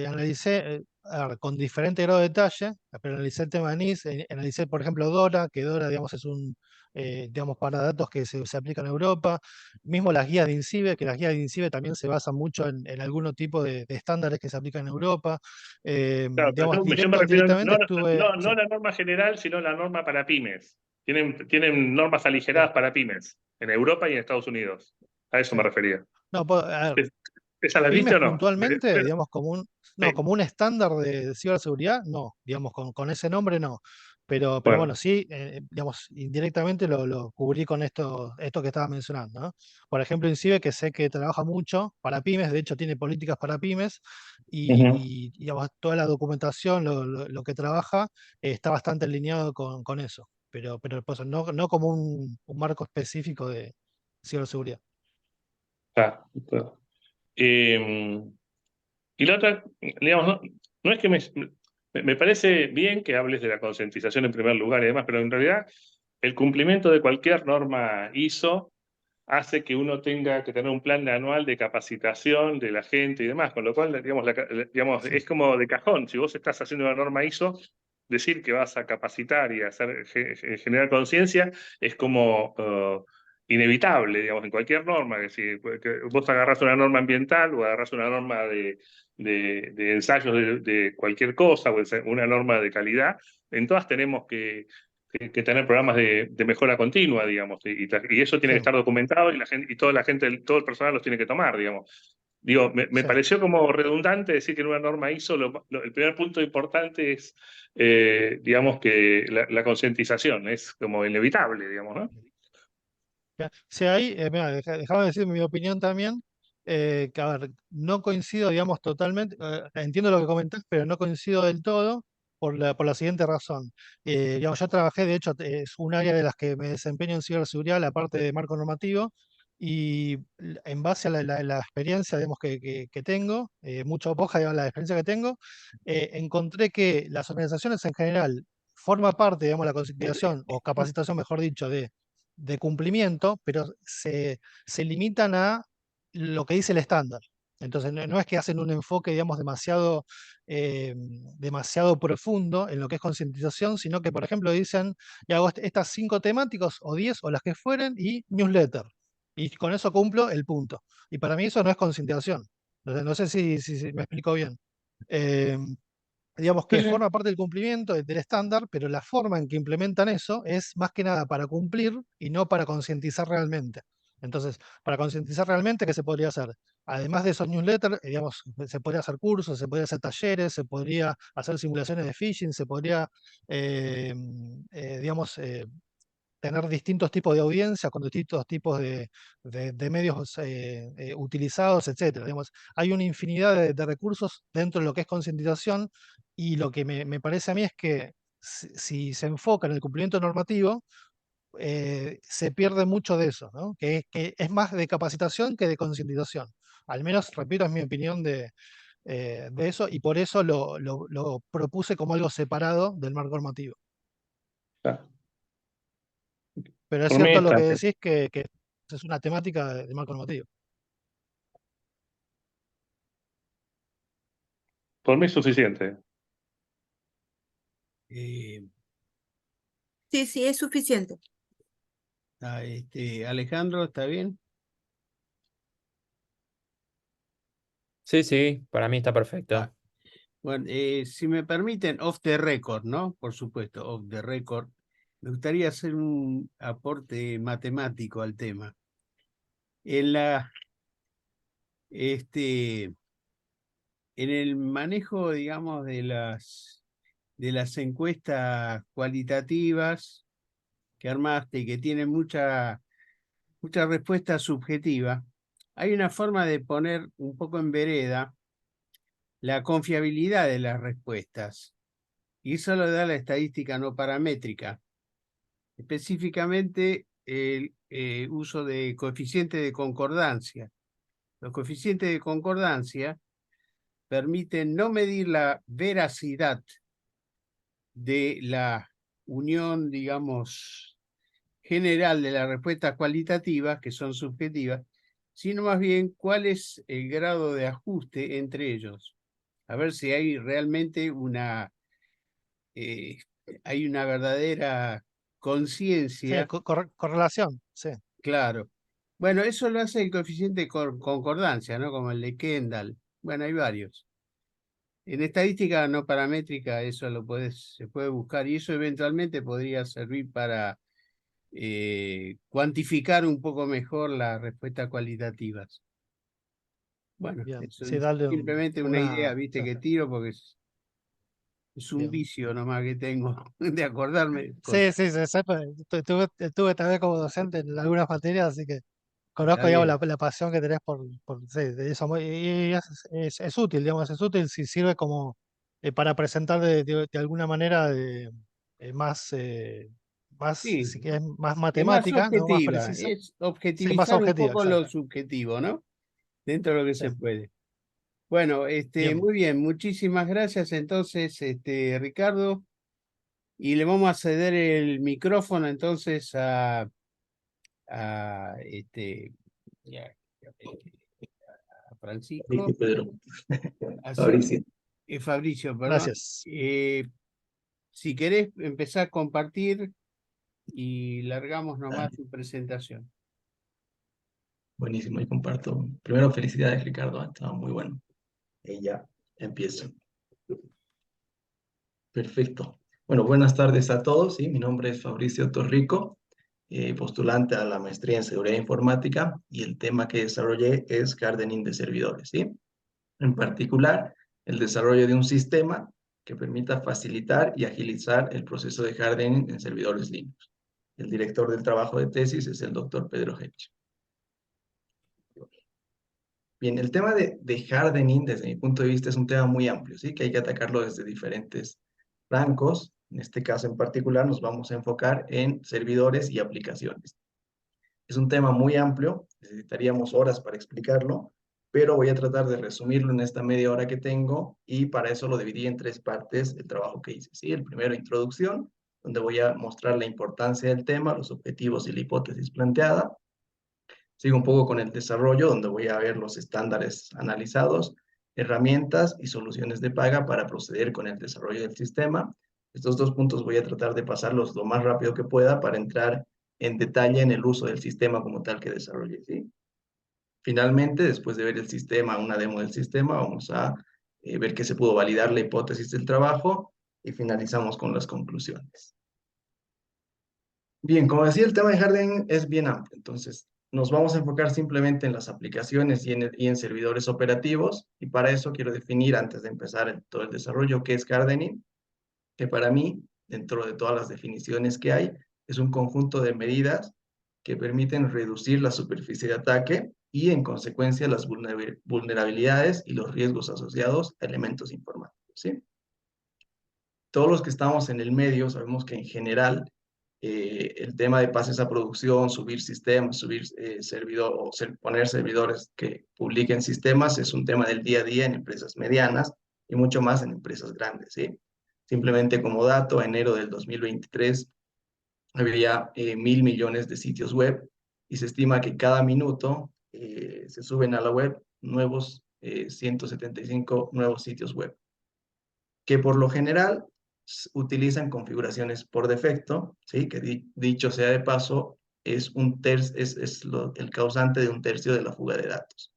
analicé a ver, con diferente grado de detalle, pero analicé el tema de NIS, analicé, por ejemplo, DORA, que DORA, digamos, es un, digamos, para datos que se aplican en Europa, mismo las guías de INCIBE, que las guías de INCIBE también se basan mucho en algún tipo de estándares que se aplican en Europa. Claro, pero Digamos, yo me directo o refiero indirectamente estuve, no sí, a la norma general, sino la norma para pymes. Tienen normas aligeradas sí, para pymes en Europa y en Estados Unidos. A eso me sí. refería. No, a ver, ¿Esa la viste pymes o no? puntualmente, digamos, no, Sí. como un estándar de ciberseguridad, no, digamos, con ese nombre no. Pero Bueno. bueno, sí, digamos, indirectamente lo cubrí con esto que estaba mencionando, ¿no? Por ejemplo, INCIBE, que sé que trabaja mucho para pymes, de hecho tiene políticas para pymes, Ujú. digamos, toda la documentación, lo que trabaja, está bastante alineado con eso. Pero pues, no como un marco específico de ciberseguridad. Ah, claro. Y la otra, digamos, no es que me parece bien que hables de la concientización en primer lugar y demás, pero en realidad el cumplimiento de cualquier norma ISO hace que uno tenga que tener un plan anual de capacitación de la gente y demás, con lo cual, digamos, digamos, Sí, es como de cajón. Si vos estás haciendo una norma ISO, decir que vas a capacitar y hacer, generar conciencia es como inevitable, digamos, en cualquier norma. Que vos agarrás una norma ambiental o agarrás una norma de ensayos de cualquier cosa o una norma de calidad, en todas tenemos que tener programas de mejora continua, digamos, y eso tiene que sí, estar documentado y la gente, y toda la gente, todo el personal los tiene que tomar, digamos. Digo, me sí. pareció como redundante decir que en una norma ISO el primer punto importante es, digamos, que la concientización es como inevitable, digamos, ¿no? Ya. Sí, ahí, mira, déjame decir mi opinión también, que a ver, no coincido, digamos, totalmente, entiendo lo que comentás, pero no coincido del todo por la siguiente razón. Digamos, yo trabajé, de hecho, es un área de las que me desempeño en ciberseguridad, la parte de marco normativo, y en base a la experiencia, digamos, que tengo, mucha o poca, digamos, la experiencia que tengo, encontré que las organizaciones en general forma parte, digamos, la concientización o capacitación, mejor dicho, de cumplimiento, pero se limitan a lo que dice el estándar. Entonces, no es que hacen un enfoque, digamos, demasiado profundo en lo que es concientización, sino que, por ejemplo, dicen, y hago estas 5 temáticos, o 10, o las que fueren, y newsletter. Y con eso cumplo el punto. Y para mí eso no es concientización. Entonces, no sé si me explico bien. Eh, digamos Sí, que sí. forma parte del cumplimiento del estándar, pero la forma en que implementan eso es más que nada para cumplir y no para concientizar realmente. Entonces, para concientizar realmente, ¿qué se podría hacer? Además de esos newsletters, digamos, se podría hacer cursos, se podría hacer talleres, se podría hacer simulaciones de phishing, se podría, eh, digamos, tener distintos tipos de audiencia con distintos tipos de medios utilizados, etcétera. Digamos, hay una infinidad de recursos dentro de lo que es concientización y lo que me parece a mí es que si se enfoca en el cumplimiento normativo, se pierde mucho de eso, ¿no? Que es más de capacitación que de concientización. Al menos, repito, es mi opinión de eso y por eso lo propuse como algo separado del marco normativo. Claro. Pero es Por mí cierto lo está, que decís que es una temática de marco normativo. por mí es suficiente. Eh, Sí, sí, es suficiente. Alejandro, ¿está bien? Sí, sí, para mí está Ah, perfecto. bueno, si me permiten, off the record, ¿no? Por supuesto, off the record. Me gustaría hacer un aporte matemático al tema. En la En el manejo, digamos, de las encuestas cualitativas que armaste y que tienen mucha respuesta subjetiva, hay una forma de poner un poco en vereda la confiabilidad de las respuestas. Y eso lo da la estadística no paramétrica. Específicamente el uso de coeficiente de concordancia. Los coeficientes de concordancia permiten no medir la veracidad de la unión, digamos, general de las respuestas cualitativas, que son subjetivas, sino más bien cuál es el grado de ajuste entre ellos. A ver si hay realmente hay una verdadera Sí, conciencia. correlación, sí. Claro. Bueno, eso lo hace el coeficiente de concordancia, ¿no? Como el de Kendall. Bueno, hay varios. En estadística no paramétrica eso se puede buscar y eso eventualmente podría servir para cuantificar un poco mejor las respuestas cualitativas. Bueno, Bien, eso sí, es darle simplemente una idea, sí, viste, que tiro porque es un bien. vicio nomás que tengo de acordarme de Sí, cosas. sí, sí, estuve también como docente en algunas materias, así que Está conozco, digamos, bien. la pasión que tenés sí, de eso. Y es útil, digamos, es útil si sirve como para presentar de alguna manera más, Sí, si querés, más es más matemática, ¿no? Más objetiva, precisa. es Sí, más objetivizar un objetiva, poco lo exacto. subjetivo, ¿no? Dentro de lo que Sí, se puede. Bueno, bien, muy bien, muchísimas gracias entonces, Ricardo, y le vamos a ceder el micrófono entonces a, ya, a Francisco, Listo, Pedro. así Fabricio. que, Fabricio, perdón. gracias. Si querés empezar a compartir y largamos nomás tu presentación. Buenísimo, y comparto. Primero, felicidades, Ricardo. Estaba muy bueno. Y ya empiezo. Perfecto. Bueno, buenas tardes a todos. ¿Sí? Mi nombre es Fabricio Torrico, postulante a la maestría en seguridad informática, y el tema que desarrollé es hardening de servidores. ¿Sí? En particular, el desarrollo de un sistema que permita facilitar y agilizar el proceso de hardening en servidores Linux. El director del trabajo de tesis es el doctor Pedro Hedge. Bien, el tema de hardening, desde mi punto de vista, es un tema muy amplio, ¿sí? Que hay que atacarlo desde diferentes flancos. En este caso en particular nos vamos a enfocar en servidores y aplicaciones. Es un tema muy amplio, necesitaríamos horas para explicarlo, pero voy a tratar de resumirlo en esta media hora que tengo, y para eso lo dividí en tres partes el trabajo que hice, ¿sí? El primero, introducción, donde voy a mostrar la importancia del tema, los objetivos y la hipótesis planteada. Sigo un poco con el desarrollo, donde voy a ver los estándares analizados, herramientas y soluciones de paga para proceder con el desarrollo del sistema. Estos dos puntos voy a tratar de pasarlos lo más rápido que pueda para entrar en detalle en el uso del sistema como tal que desarrollé, ¿sí? Finalmente, después de ver el sistema, una demo del sistema, vamos a ver que se pudo validar la hipótesis del trabajo y finalizamos con las conclusiones. Bien, como decía, el tema de hardening es bien amplio, entonces nos vamos a enfocar simplemente en las aplicaciones y en servidores operativos, y para eso quiero definir, antes de empezar todo el desarrollo, qué es hardening, que para mí, dentro de todas las definiciones que hay, es un conjunto de medidas que permiten reducir la superficie de ataque y, en consecuencia, las vulnerabilidades y los riesgos asociados a elementos informáticos, ¿sí? Todos los que estamos en el medio sabemos que en general el tema de pases a producción, subir sistemas, subir poner servidores que publiquen sistemas es un tema del día a día en empresas medianas y mucho más en empresas grandes, ¿sí? Simplemente como dato, a enero del 2023 había 1.000 millones de sitios web, y se estima que cada minuto se suben a la web 175 nuevos sitios web, que por lo general utilizan configuraciones por defecto, ¿sí? Que dicho sea de paso, es el causante de un tercio de la fuga de datos.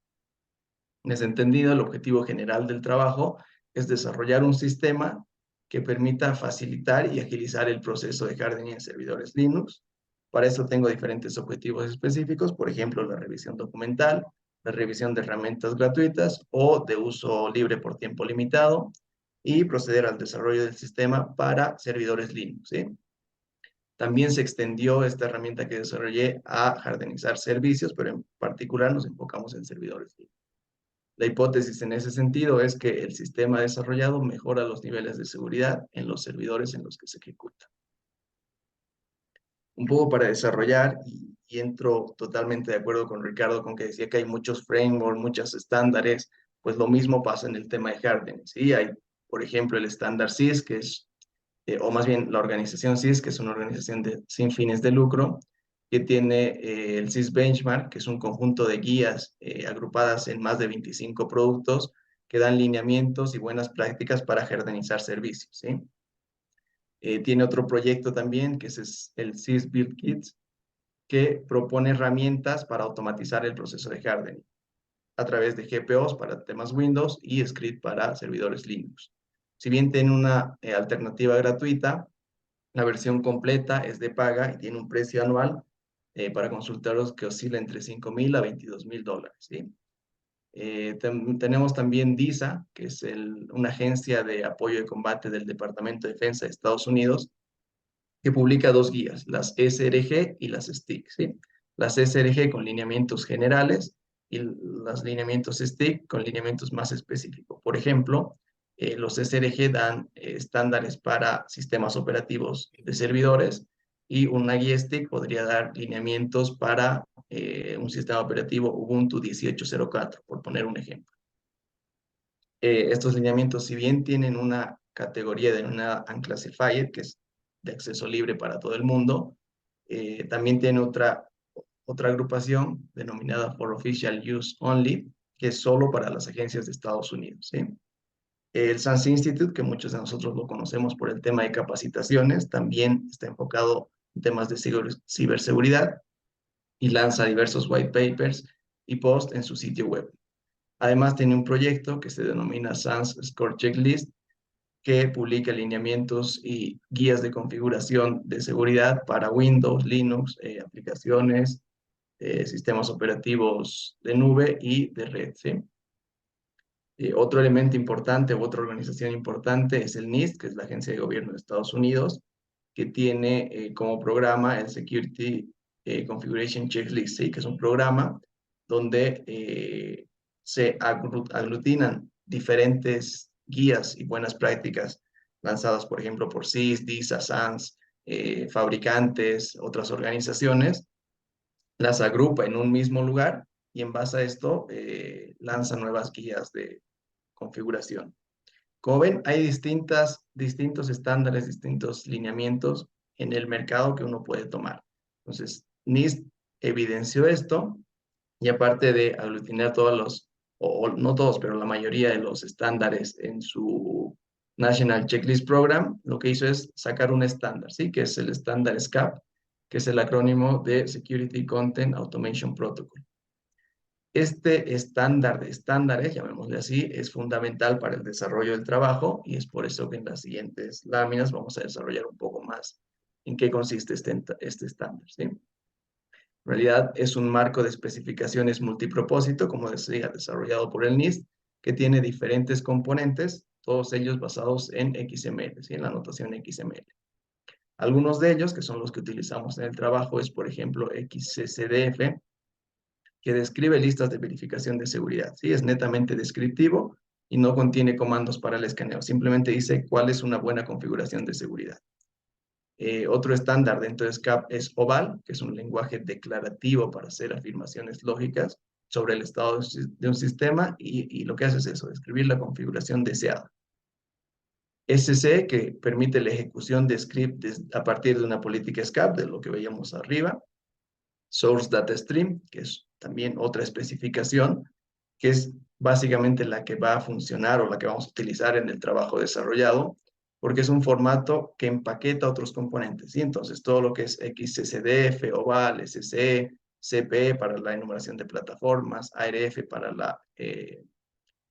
En ese entendido, el objetivo general del trabajo es desarrollar un sistema que permita facilitar y agilizar el proceso de hardening en servidores Linux. Para eso tengo diferentes objetivos específicos, por ejemplo, la revisión documental, la revisión de herramientas gratuitas o de uso libre por tiempo limitado, y proceder al desarrollo del sistema para servidores Linux, ¿sí? También se extendió esta herramienta que desarrollé a hardenizar servicios, pero en particular nos enfocamos en servidores Linux. La hipótesis en ese sentido es que el sistema desarrollado mejora los niveles de seguridad en los servidores en los que se ejecuta. Un poco para desarrollar, y entro totalmente de acuerdo con Ricardo con que decía que hay muchos frameworks, muchos estándares, pues lo mismo pasa en el tema de hardening, ¿sí? Hay, por ejemplo, el estándar CIS, que es, o más bien la organización CIS, que es una organización sin fines de lucro, que tiene el CIS Benchmark, que es un conjunto de guías agrupadas en más de 25 productos que dan lineamientos y buenas prácticas para hardenizar servicios, ¿sí? Tiene otro proyecto también, que es el CIS Build Kits, que propone herramientas para automatizar el proceso de hardening a través de GPOs para temas Windows y script para servidores Linux. Si bien tiene una alternativa gratuita, la versión completa es de paga y tiene un precio anual para consultarlos que oscila entre $5,000 a $22,000, ¿sí? Tenemos también DISA, que es una agencia de apoyo y combate del Departamento de Defensa de Estados Unidos, que publica dos guías, las SRG y las STIC, ¿sí? Las SRG con lineamientos generales y los lineamientos STIC con lineamientos más específicos. Por ejemplo, los SRG dan estándares para sistemas operativos de servidores, y una guía STIC podría dar lineamientos para un sistema operativo Ubuntu 18.04, por poner un ejemplo. Estos lineamientos, si bien tienen una categoría de una unclassified, que es de acceso libre para todo el mundo, también tiene otra agrupación denominada for Official Use Only, que es solo para las agencias de Estados Unidos, ¿sí? El SANS Institute, que muchos de nosotros lo conocemos por el tema de capacitaciones, también está enfocado en temas de ciberseguridad y lanza diversos white papers y posts en su sitio web. Además, tiene un proyecto que se denomina SANS Score Checklist, que publica lineamientos y guías de configuración de seguridad para Windows, Linux, aplicaciones, sistemas operativos de nube y de red, ¿sí? Otro elemento importante, u otra organización importante, es el NIST, que es la Agencia de Gobierno de Estados Unidos, que tiene como programa el Security Configuration Checklist, ¿sí? Que es un programa donde se aglutinan diferentes guías y buenas prácticas lanzadas, por ejemplo, por CIS, DISA, SANS, fabricantes, otras organizaciones, las agrupa en un mismo lugar y en base a esto lanza nuevas guías de configuración. Como ven, hay distintos estándares, distintos lineamientos en el mercado que uno puede tomar. Entonces, NIST evidenció esto, y aparte de aglutinar todos los, o no todos, pero la mayoría de los estándares en su National Checklist Program, lo que hizo es sacar un estándar, ¿sí? Que es el estándar SCAP, que es el acrónimo de Security Content Automation Protocol. Este estándar de estándares, llamémosle así, es fundamental para el desarrollo del trabajo, y es por eso que en las siguientes láminas vamos a desarrollar un poco más en qué consiste este estándar, ¿sí? En realidad es un marco de especificaciones multipropósito, como decía, desarrollado por el NIST, que tiene diferentes componentes, todos ellos basados en XML, ¿sí? En la notación XML. Algunos de ellos, que son los que utilizamos en el trabajo, es por ejemplo XCCDF, que describe listas de verificación de seguridad, ¿sí? Es netamente descriptivo y no contiene comandos para el escaneo, simplemente dice cuál es una buena configuración de seguridad. Otro estándar dentro de SCAP es OVAL, que es un lenguaje declarativo para hacer afirmaciones lógicas sobre el estado de un sistema, y lo que hace es eso, describir la configuración deseada. SC, que permite la ejecución de script a partir de una política SCAP, de lo que veíamos arriba. Source Data Stream, que es también otra especificación, que es básicamente la que va a funcionar o la que vamos a utilizar en el trabajo desarrollado, porque es un formato que empaqueta otros componentes, ¿sí? Entonces, todo lo que es XCCDF, OVAL, SCE, CPE para la enumeración de plataformas, ARF para la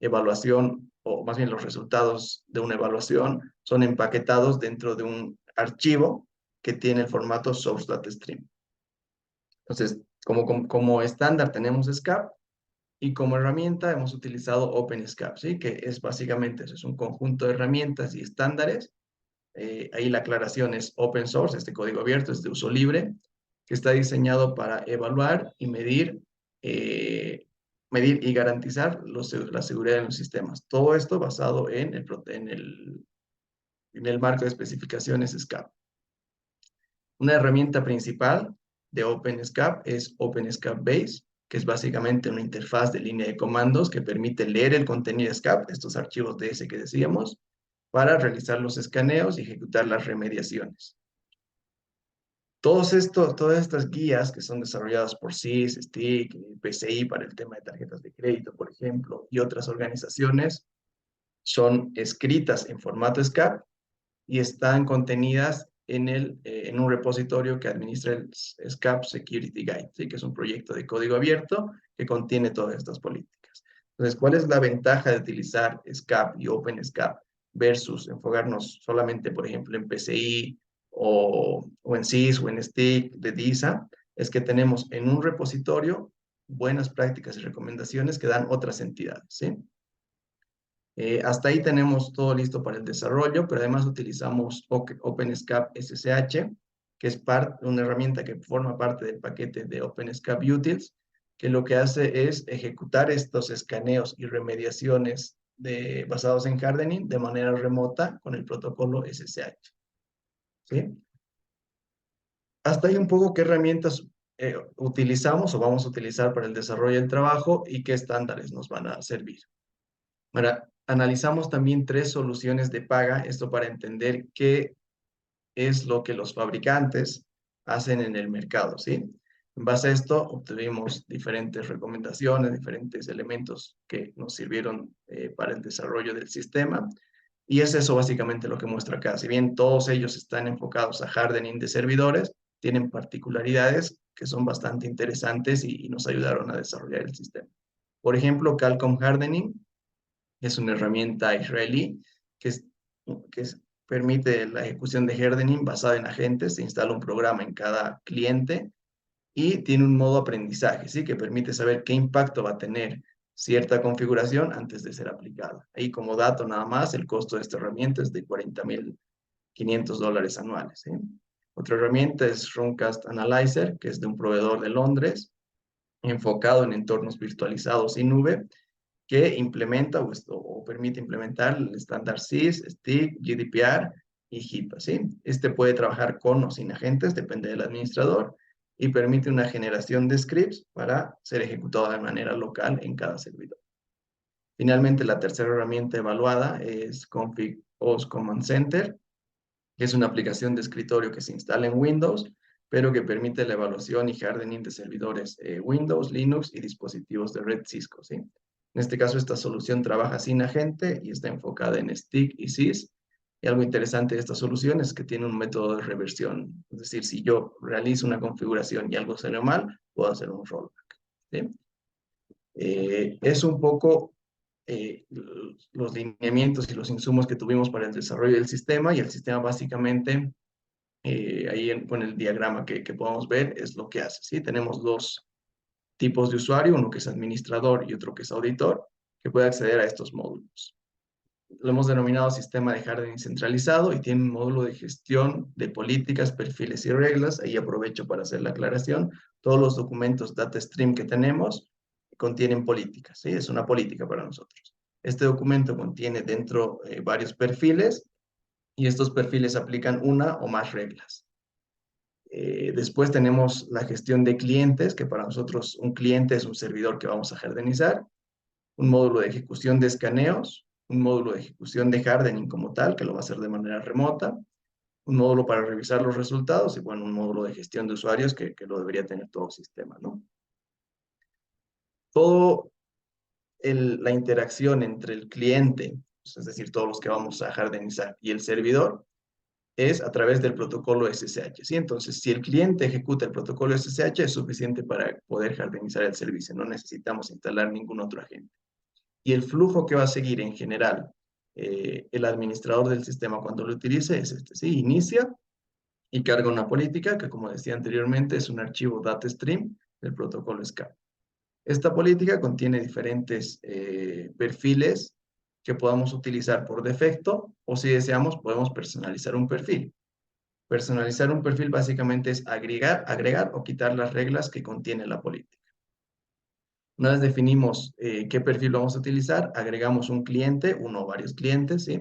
evaluación, o más bien los resultados de una evaluación, son empaquetados dentro de un archivo que tiene el formato Source Data Stream. Entonces, como estándar tenemos SCAP, Y como herramienta hemos utilizado OpenSCAP, ¿sí? Que es básicamente eso, es un conjunto de herramientas y estándares. Ahí la aclaración es open source, este código abierto es de uso libre, que está diseñado para evaluar y medir y garantizar la seguridad de los sistemas. Todo esto basado en el marco de especificaciones SCAP. Una herramienta principal de OpenSCAP es OpenSCAP Base, que es básicamente una interfaz de línea de comandos que permite leer el contenido de SCAP, estos archivos DS que decíamos, para realizar los escaneos y ejecutar las remediaciones. Todas estas guías que son desarrolladas por CIS, STIC, PCI para el tema de tarjetas de crédito, por ejemplo, y otras organizaciones, son escritas en formato SCAP y están contenidas en un repositorio que administra el SCAP Security Guide, ¿sí? Que es un proyecto de código abierto que contiene todas estas políticas. Entonces, ¿cuál es la ventaja de utilizar SCAP y OpenSCAP versus enfocarnos solamente, por ejemplo, en PCI o en CIS o en STIC de DISA? Es que tenemos en un repositorio buenas prácticas y recomendaciones que dan otras entidades, ¿sí? Hasta ahí tenemos todo listo para el desarrollo, pero además utilizamos OpenSCAP SSH, que es una herramienta que forma parte del paquete de OpenSCAP Utils, que lo que hace es ejecutar estos escaneos y remediaciones basados en hardening de manera remota con el protocolo SSH. ¿Sí? Hasta ahí un poco qué herramientas utilizamos o vamos a utilizar para el desarrollo del trabajo y qué estándares nos van a servir. Ahora, analizamos también 3 soluciones de paga, esto para entender qué es lo que los fabricantes hacen en el mercado, ¿sí? En base a esto, obtuvimos diferentes recomendaciones, diferentes elementos que nos sirvieron para el desarrollo del sistema. Y es eso básicamente lo que muestra acá. Si bien todos ellos están enfocados a hardening de servidores, tienen particularidades que son bastante interesantes y nos ayudaron a desarrollar el sistema. Por ejemplo, Calcom Hardening es una herramienta israelí que permite la ejecución de hardening basada en agentes. Se instala un programa en cada cliente y tiene un modo aprendizaje, ¿sí? Que permite saber qué impacto va a tener cierta configuración antes de ser aplicada. Ahí como dato nada más, el costo de esta herramienta es de $40,500 anuales, ¿sí? Otra herramienta es Runcast Analyzer, que es de un proveedor de Londres, enfocado en entornos virtualizados y nube, que implementa o permite implementar el estándar CIS, STIC, GDPR y HIPAA, ¿sí? Este puede trabajar con o sin agentes, depende del administrador, y permite una generación de scripts para ser ejecutado de manera local en cada servidor. Finalmente, la tercera herramienta evaluada es Config OS Command Center, que es una aplicación de escritorio que se instala en Windows, pero que permite la evaluación y hardening de servidores Windows, Linux y dispositivos de red Cisco, ¿sí? En este caso, esta solución trabaja sin agente y está enfocada en STIC y CIS. Y algo interesante de esta solución es que tiene un método de reversión. Es decir, si yo realizo una configuración y algo salió mal, puedo hacer un rollback, ¿sí? Es un poco los lineamientos y los insumos que tuvimos para el desarrollo del sistema, y el sistema básicamente, con el diagrama que podemos ver, es lo que hace, ¿sí? Tenemos 2 tipos de usuario, uno que es administrador y otro que es auditor, que puede acceder a estos módulos. Lo hemos denominado sistema de hardening centralizado y tiene un módulo de gestión de políticas, perfiles y reglas. Ahí aprovecho para hacer la aclaración. Todos los documentos data stream que tenemos contienen políticas, ¿sí? Es una política para nosotros. Este documento contiene dentro varios perfiles y estos perfiles aplican una o más reglas. Después tenemos la gestión de clientes, que para nosotros un cliente es un servidor que vamos a hardenizar, un módulo de ejecución de escaneos, un módulo de ejecución de hardening como tal, que lo va a hacer de manera remota, un módulo para revisar los resultados y, bueno, un módulo de gestión de usuarios que lo debería tener todo el sistema, ¿no? Todo la interacción entre el cliente, es decir, todos los que vamos a hardenizar, y el servidor, es a través del protocolo SSH, ¿sí? Entonces, si el cliente ejecuta el protocolo SSH, es suficiente para poder hardenizar el servicio. No necesitamos instalar ningún otro agente. Y el flujo que va a seguir en general el administrador del sistema cuando lo utilice es este, ¿sí? Inicia y carga una política que, como decía anteriormente, es un archivo data stream del protocolo SCAP. Esta política contiene diferentes perfiles que podamos utilizar por defecto, o si deseamos podemos personalizar un perfil. Personalizar un perfil básicamente es agregar o quitar las reglas que contiene la política. Una vez definimos qué perfil vamos a utilizar, agregamos un cliente, uno o varios clientes, ¿sí?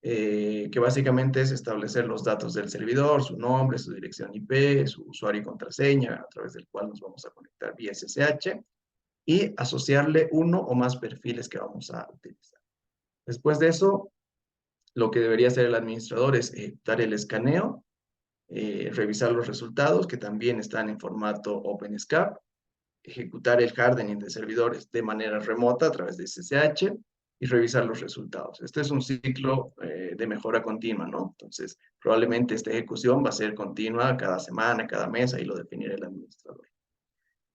Que básicamente es establecer los datos del servidor, su nombre, su dirección IP, su usuario y contraseña, a través del cual nos vamos a conectar vía SSH, y asociarle uno o más perfiles que vamos a utilizar. Después de eso, lo que debería hacer el administrador es ejecutar el escaneo, revisar los resultados, que también están en formato OpenSCAP, ejecutar el hardening de servidores de manera remota a través de SSH y revisar los resultados. Este es un ciclo de mejora continua, ¿no? Entonces, probablemente esta ejecución va a ser continua cada semana, cada mes, ahí lo definirá el administrador.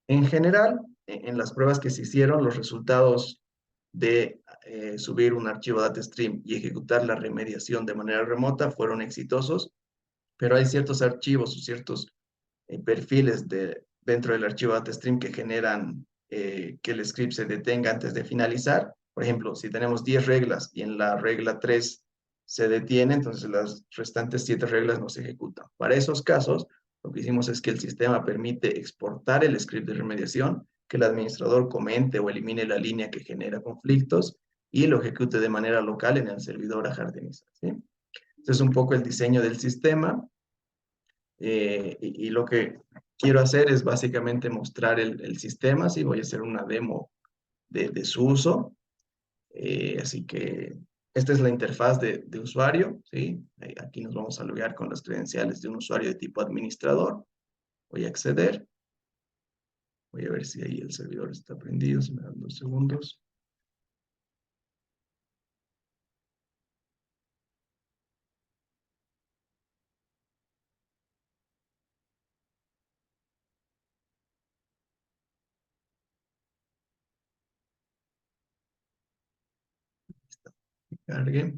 En general, en las pruebas que se hicieron, los resultados de subir un archivo DataStream y ejecutar la remediación de manera remota fueron exitosos, pero hay ciertos archivos o ciertos perfiles dentro del archivo DataStream que generan que el script se detenga antes de finalizar. Por ejemplo, si tenemos 10 reglas y en la regla 3 se detiene, entonces las restantes 7 reglas no se ejecutan. Para esos casos, lo que hicimos es que el sistema permite exportar el script de remediación, que el administrador comente o elimine la línea que genera conflictos y lo ejecute de manera local en el servidor a hardenizar, ¿sí? Este es un poco el diseño del sistema. Y lo que quiero hacer es básicamente mostrar el sistema, ¿sí? Voy a hacer una demo de su uso. Así que esta es la interfaz de usuario, ¿sí? Aquí nos vamos a loguear con las credenciales de un usuario de tipo administrador. Voy a acceder. Voy a ver si ahí el servidor está prendido, si me dan 2 segundos. Cargue.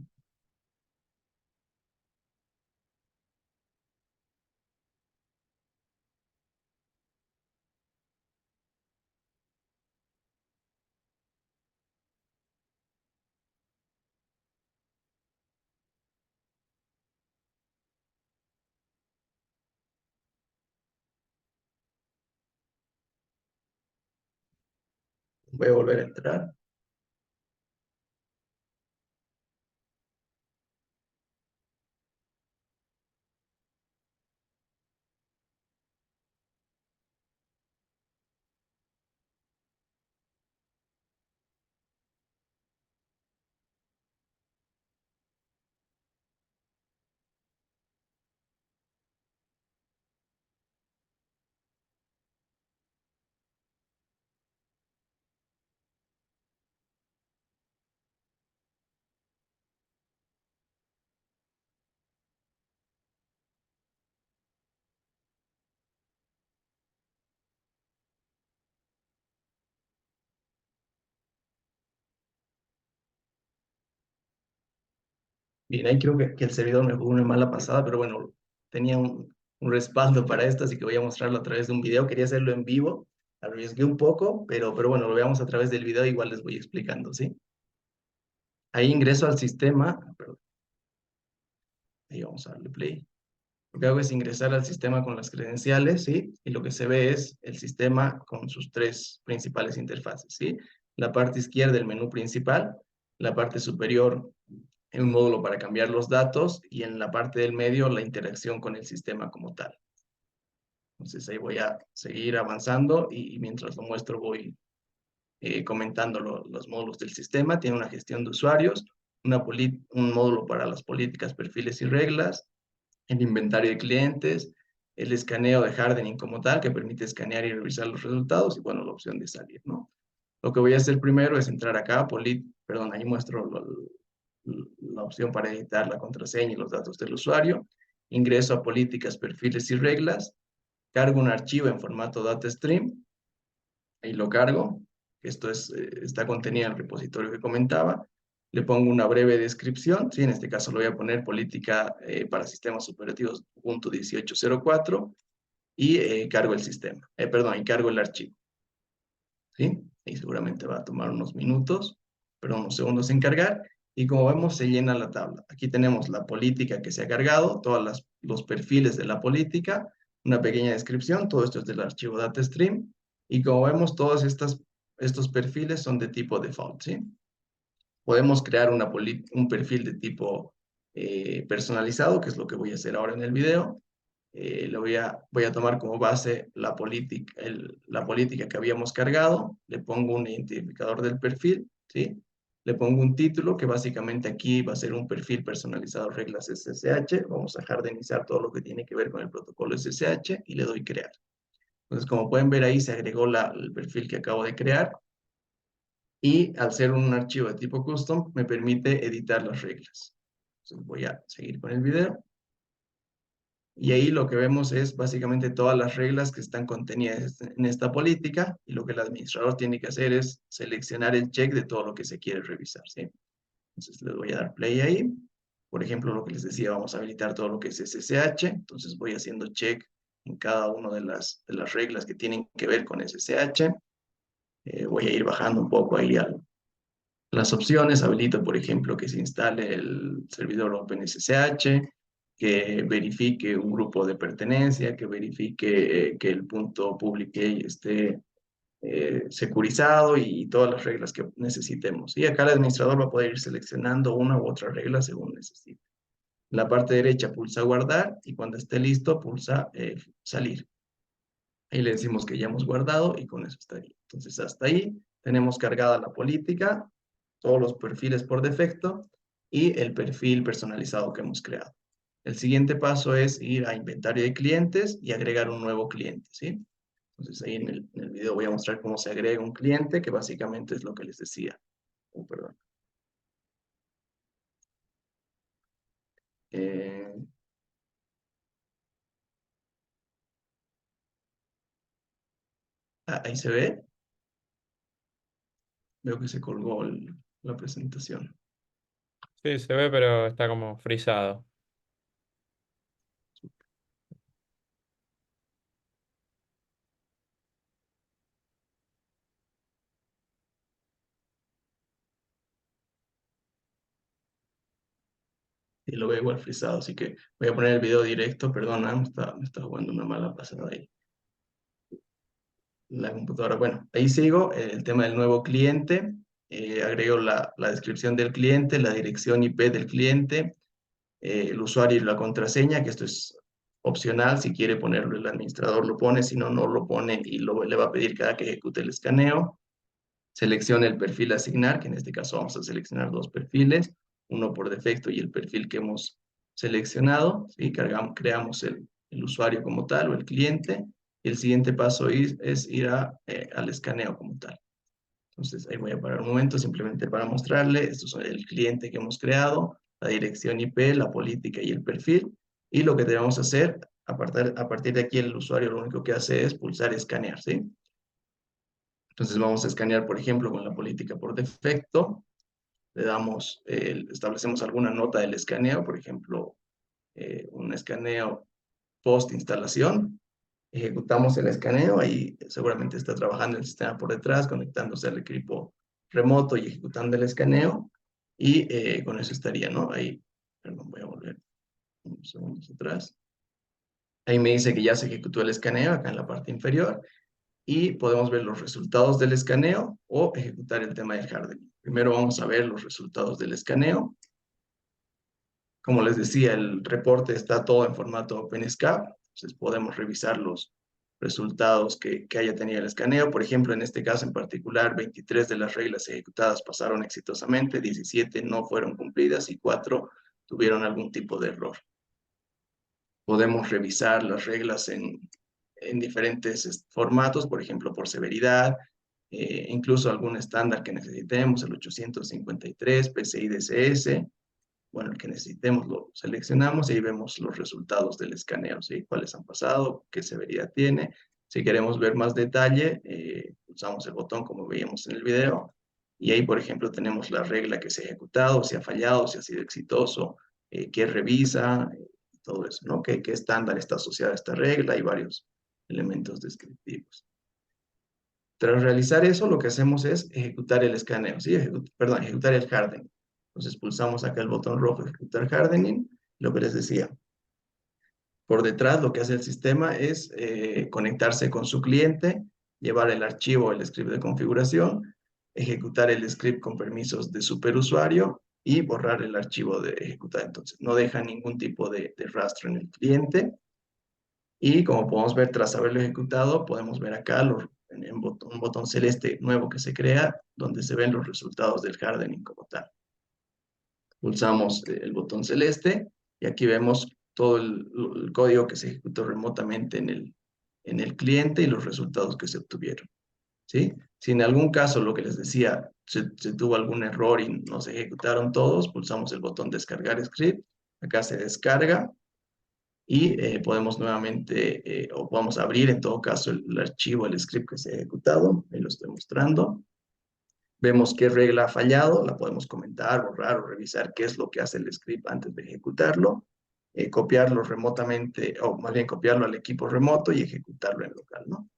Voy a volver a entrar. Bien, ahí creo que el servidor me jugó una mala pasada, pero bueno, tenía un respaldo para esto, así que voy a mostrarlo a través de un video. Quería hacerlo en vivo, arriesgué un poco, pero bueno, lo veamos a través del video, igual les voy explicando, ¿sí? Ahí ingreso al sistema, perdón. Ahí vamos a darle play. Lo que hago es ingresar al sistema con las credenciales, ¿sí? Y lo que se ve es el sistema con sus 3 principales interfaces, ¿sí? La parte izquierda, el menú principal, la parte superior, un módulo para cambiar los datos, y en la parte del medio, la interacción con el sistema como tal. Entonces ahí voy a seguir avanzando y mientras lo muestro voy comentando los módulos del sistema. Tiene una gestión de usuarios, un módulo para las políticas, perfiles y reglas, el inventario de clientes, el escaneo de hardening como tal, que permite escanear y revisar los resultados, y bueno, la opción de salir, ¿no? Lo que voy a hacer primero es entrar acá, ahí muestro la opción para editar la contraseña y los datos del usuario. Ingreso a políticas, perfiles y reglas, cargo un archivo en formato DataStream, ahí lo cargo, esto está contenido en el repositorio que comentaba, le pongo una breve descripción, ¿sí? En este caso lo voy a poner política para sistemas operativos Ubuntu 18.04, y cargo el sistema, y cargo el archivo. ¿sí? Y seguramente va a tomar unos minutos, perdón, unos segundos en cargar. Y como vemos, se llena la tabla. Aquí tenemos la política que se ha cargado, todos los perfiles de la política, una pequeña descripción, todo esto es del archivo DataStream. Y como vemos, todos estos perfiles son de tipo default, ¿sí? Podemos crear un perfil de tipo personalizado, que es lo que voy a hacer ahora en el video. Voy a tomar como base la política que habíamos cargado, le pongo un identificador del perfil, ¿sí? Le pongo un título que básicamente aquí va a ser un perfil personalizado reglas SSH, vamos a jardinizar todo lo que tiene que ver con el protocolo SSH y le doy crear. Entonces, como pueden ver ahí se agregó el perfil que acabo de crear y al ser un archivo de tipo custom me permite editar las reglas. Entonces voy a seguir con el video. Y ahí lo que vemos es básicamente todas las reglas que están contenidas en esta política y lo que el administrador tiene que hacer es seleccionar el check de todo lo que se quiere revisar, ¿sí? Entonces les voy a dar play ahí. Por ejemplo, lo que les decía, vamos a habilitar todo lo que es SSH. Entonces voy haciendo check en cada una de las reglas que tienen que ver con SSH. Voy a ir bajando un poco ahí las opciones. Habilito, por ejemplo, que se instale el servidor OpenSSH, que verifique un grupo de pertenencia, que verifique que el punto public key esté securizado y todas las reglas que necesitemos. Y acá el administrador va a poder ir seleccionando una u otra regla según necesite. En la parte derecha pulsa guardar y cuando esté listo pulsa salir. Ahí le decimos que ya hemos guardado y con eso estaría. Entonces hasta ahí tenemos cargada la política, todos los perfiles por defecto y el perfil personalizado que hemos creado. El siguiente paso es ir a inventario de clientes y agregar un nuevo cliente, ¿sí? Entonces ahí en el video voy a mostrar cómo se agrega un cliente, que básicamente es lo que les decía. Perdón. Ahí se ve. Veo que se colgó la presentación. Sí, se ve, pero está como frisado. Y lo veo igual frisado, así que voy a poner el video directo, perdona, me está jugando una mala pasada ahí. La computadora, bueno, ahí sigo, el tema del nuevo cliente, agrego la descripción del cliente, la dirección IP del cliente, el usuario y la contraseña, que esto es opcional, si quiere ponerlo el administrador lo pone, si no, no lo pone y le va a pedir cada que ejecute el escaneo. Selecciona el perfil a asignar, que en este caso vamos a seleccionar dos perfiles, uno por defecto y el perfil que hemos seleccionado, ¿sí? Creamos el usuario como tal o el cliente, y el siguiente paso es ir al escaneo como tal. Entonces ahí voy a parar un momento simplemente para mostrarle, esto es el cliente que hemos creado, la dirección IP, la política y el perfil, y lo que debemos hacer, a partir de aquí el usuario lo único que hace es pulsar escanear, ¿sí? Entonces vamos a escanear, por ejemplo, con la política por defecto. Le damos, establecemos alguna nota del escaneo, por ejemplo, un escaneo post instalación. Ejecutamos el escaneo, ahí seguramente está trabajando el sistema por detrás, conectándose al equipo remoto y ejecutando el escaneo. Y con eso estaría, ¿no? Ahí, perdón, voy a volver unos segundos atrás. Ahí me dice que ya se ejecutó el escaneo, acá en la parte inferior. Y podemos ver los resultados del escaneo o ejecutar el tema del hardening. Primero vamos a ver los resultados del escaneo. Como les decía, el reporte está todo en formato OpenSCAP, entonces podemos revisar los resultados que haya tenido el escaneo. Por ejemplo, en este caso en particular, 23 de las reglas ejecutadas pasaron exitosamente, 17 no fueron cumplidas y 4 tuvieron algún tipo de error. Podemos revisar las reglas en diferentes formatos, por ejemplo, por severidad, incluso algún estándar que necesitemos, el 853, PCI DSS, bueno, el que necesitemos lo seleccionamos y ahí vemos los resultados del escaneo, ¿sí? Cuáles han pasado, qué severidad tiene. Si queremos ver más detalle, pulsamos el botón como veíamos en el video y ahí, por ejemplo, tenemos la regla que se ha ejecutado, si ha fallado, si ha sido exitoso, qué revisa, todo eso, ¿no? ¿Qué estándar está asociado a esta regla? Hay varios elementos descriptivos. Tras realizar eso, lo que hacemos es ejecutar el escaneo, ¿sí? Perdón, ejecutar el hardening. Entonces pulsamos acá el botón rojo, ejecutar hardening, lo que les decía. Por detrás, lo que hace el sistema es conectarse con su cliente, llevar el archivo, el script de configuración, ejecutar el script con permisos de superusuario y borrar el archivo de ejecutar. Entonces, no deja ningún tipo de rastro en el cliente. Y como podemos ver, tras haberlo ejecutado, podemos ver acá un botón celeste nuevo que se crea, donde se ven los resultados del hardening como tal. Pulsamos el botón celeste y aquí vemos todo el código que se ejecutó remotamente en el cliente y los resultados que se obtuvieron, ¿sí? Si en algún caso, lo que les decía, se tuvo algún error y no se ejecutaron todos, pulsamos el botón descargar script, acá se descarga y podemos nuevamente, o podemos abrir en todo caso el archivo, el script que se ha ejecutado, ahí lo estoy mostrando. Vemos qué regla ha fallado, la podemos comentar, borrar o revisar qué es lo que hace el script antes de ejecutarlo, copiarlo remotamente, o más bien copiarlo al equipo remoto y ejecutarlo en local, ¿no?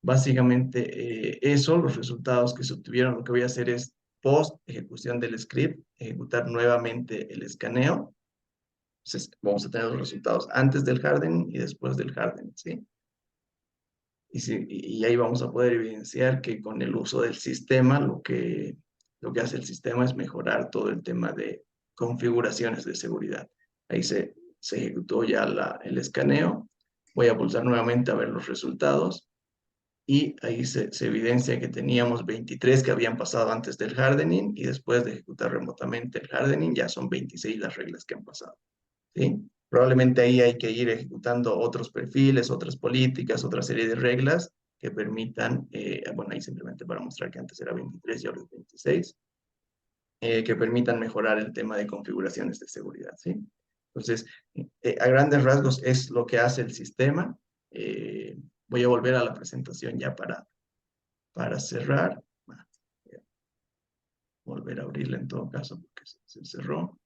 Básicamente eso, los resultados que se obtuvieron, lo que voy a hacer es post ejecución del script, ejecutar nuevamente el escaneo. Entonces vamos a tener los resultados antes del hardening y después del hardening, ¿sí? Y ahí vamos a poder evidenciar que con el uso del sistema, lo que hace el sistema es mejorar todo el tema de configuraciones de seguridad. Ahí se ejecutó ya el escaneo. Voy a pulsar nuevamente a ver los resultados. Y ahí se evidencia que teníamos 23 que habían pasado antes del hardening y después de ejecutar remotamente el hardening ya son 26 las reglas que han pasado, ¿sí? Probablemente ahí hay que ir ejecutando otros perfiles, otras políticas, otra serie de reglas que permitan, bueno, ahí simplemente para mostrar que antes era 23 y ahora es 26, que permitan mejorar el tema de configuraciones de seguridad, ¿sí? Entonces, a grandes rasgos es lo que hace el sistema. Voy a volver a la presentación ya para cerrar. Volver a abrirla en todo caso porque se cerró.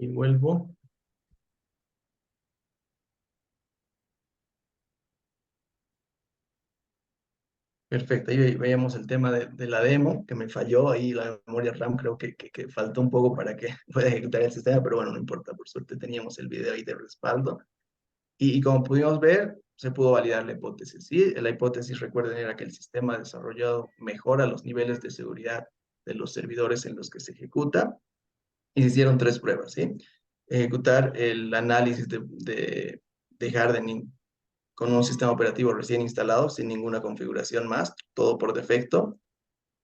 Y vuelvo. Perfecto, ahí veíamos el tema de la demo, que me falló, ahí la memoria RAM creo que faltó un poco para que pueda ejecutar el sistema, pero bueno, no importa, por suerte teníamos el video ahí de respaldo. Y como pudimos ver, se pudo validar la hipótesis, ¿sí? La hipótesis, recuerden, era que el sistema desarrollado mejora los niveles de seguridad de los servidores en los que se ejecuta, y se hicieron 3 pruebas, ¿sí? Ejecutar el análisis de hardening con un sistema operativo recién instalado, sin ninguna configuración más, todo por defecto.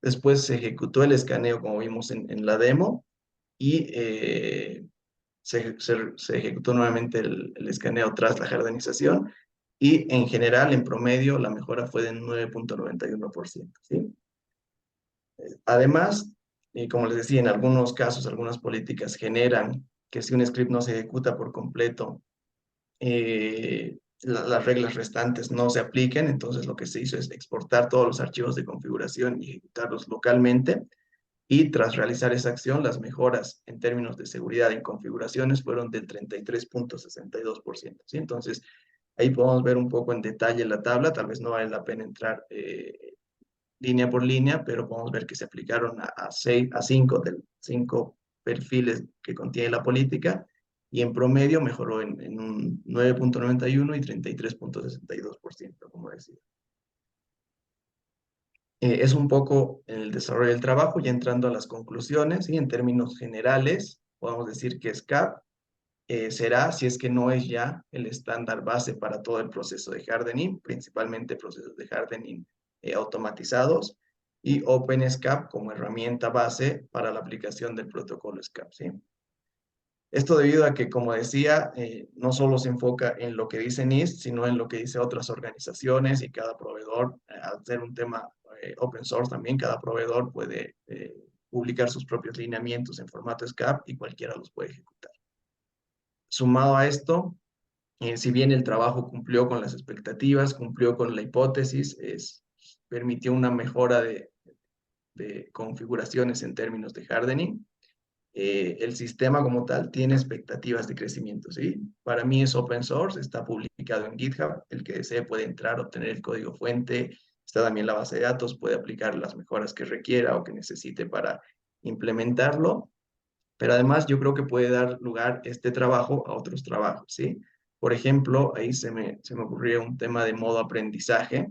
Después se ejecutó el escaneo, como vimos en la demo, y se ejecutó nuevamente el escaneo tras la jardinización, y en general, en promedio, la mejora fue de 9.91%, ¿sí? Además, como les decía, en algunos casos, algunas políticas generan que si un script no se ejecuta por completo, las reglas restantes no se apliquen. Entonces lo que se hizo es exportar todos los archivos de configuración y ejecutarlos localmente, y tras realizar esa acción, las mejoras en términos de seguridad en configuraciones fueron del 33.62%, ¿sí? Entonces ahí podemos ver un poco en detalle la tabla, tal vez no vale la pena entrar línea por línea, pero podemos ver que se aplicaron a 5 de 5 perfiles que contiene la política, y en promedio mejoró en un 9.91 y 33.62%, como decía. Es un poco el desarrollo del trabajo, ya entrando a las conclusiones, y en términos generales, podemos decir que SCAP será, si es que no es ya, el estándar base para todo el proceso de hardening, principalmente procesos de hardening automatizados, y OpenSCAP como herramienta base para la aplicación del protocolo SCAP, ¿sí? Esto debido a que, como decía, no solo se enfoca en lo que dice NIST, sino en lo que dice otras organizaciones y cada proveedor, al ser un tema open source también, cada proveedor puede publicar sus propios lineamientos en formato SCAP y cualquiera los puede ejecutar. Sumado a esto, si bien el trabajo cumplió con las expectativas, cumplió con la hipótesis, permitió una mejora de configuraciones en términos de hardening. El sistema como tal tiene expectativas de crecimiento, ¿sí? Para mí es open source, está publicado en GitHub, el que desee puede entrar, obtener el código fuente, está también la base de datos, puede aplicar las mejoras que requiera o que necesite para implementarlo, pero además yo creo que puede dar lugar este trabajo a otros trabajos, ¿sí? Por ejemplo, ahí se me ocurrió un tema de modo aprendizaje,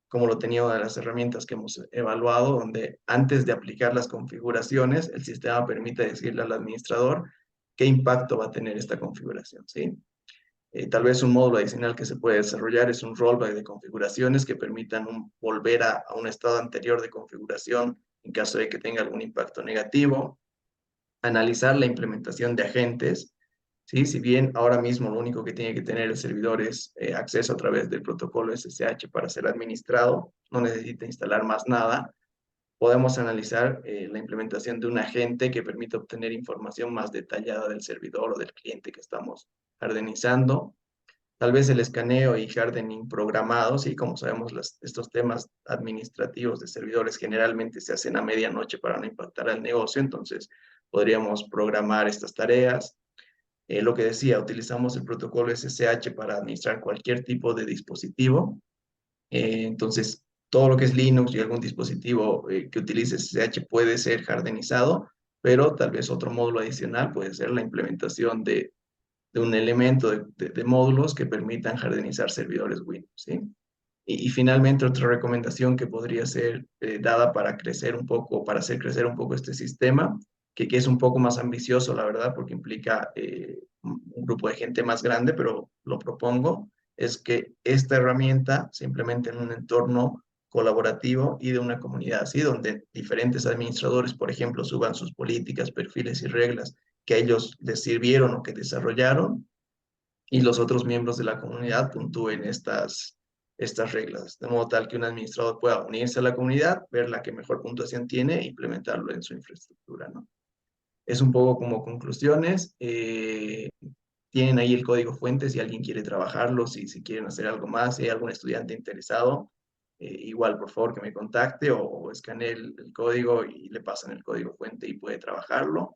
como lo tenía una de las herramientas que hemos evaluado, donde antes de aplicar las configuraciones, el sistema permite decirle al administrador qué impacto va a tener esta configuración, ¿sí? Tal vez un módulo adicional que se puede desarrollar es un rollback de configuraciones que permitan volver a un estado anterior de configuración en caso de que tenga algún impacto negativo. Analizar la implementación de agentes, ¿sí? Si bien ahora mismo lo único que tiene que tener el servidor es acceso a través del protocolo SSH para ser administrado, no necesita instalar más nada, podemos analizar la implementación de un agente que permite obtener información más detallada del servidor o del cliente que estamos hardenizando. Tal vez el escaneo y hardening programados, y como sabemos, estos temas administrativos de servidores generalmente se hacen a medianoche para no impactar al negocio, entonces podríamos programar estas tareas. Lo que decía, utilizamos el protocolo SSH para administrar cualquier tipo de dispositivo. Entonces, todo lo que es Linux y algún dispositivo que utilice SSH puede ser hardenizado, pero tal vez otro módulo adicional puede ser la implementación de un elemento de módulos que permitan hardenizar servidores Windows, ¿sí? Y finalmente, otra recomendación que podría ser dada para crecer un poco, para hacer crecer un poco este sistema, que es un poco más ambicioso, la verdad, porque implica un grupo de gente más grande, pero lo propongo, es que esta herramienta se implemente en un entorno colaborativo y de una comunidad así, donde diferentes administradores, por ejemplo, suban sus políticas, perfiles y reglas que a ellos les sirvieron o que desarrollaron, y los otros miembros de la comunidad puntúen estas reglas, de modo tal que un administrador pueda unirse a la comunidad, ver la que mejor puntuación tiene e implementarlo en su infraestructura, ¿no? Es un poco como conclusiones. Tienen ahí el código fuente si alguien quiere trabajarlo, si quieren hacer algo más, si hay algún estudiante interesado, igual por favor que me contacte o escanee el código y le pasan el código fuente y puede trabajarlo.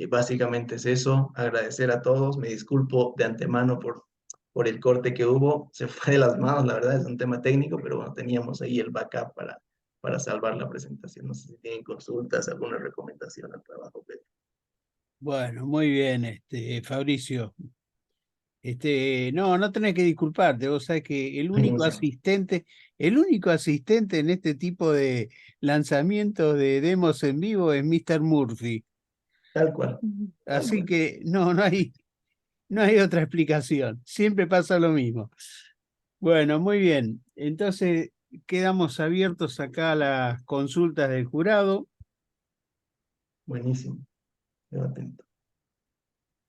Básicamente es eso, agradecer a todos, me disculpo de antemano por el corte que hubo, se fue de las manos, la verdad es un tema técnico, pero bueno, teníamos ahí el backup para salvar la presentación. No sé si tienen consultas, alguna recomendación al trabajo, Pedro. Bueno, muy bien, Fabricio. No, no tenés que disculparte, vos sabés que Buenísimo. el único asistente en este tipo de lanzamientos de demos en vivo es Mr. Murphy. Tal cual. Así cual. que no hay otra explicación. Siempre pasa lo mismo. Bueno, muy bien. Entonces quedamos abiertos acá a las consultas del jurado. Buenísimo. Quedo atento.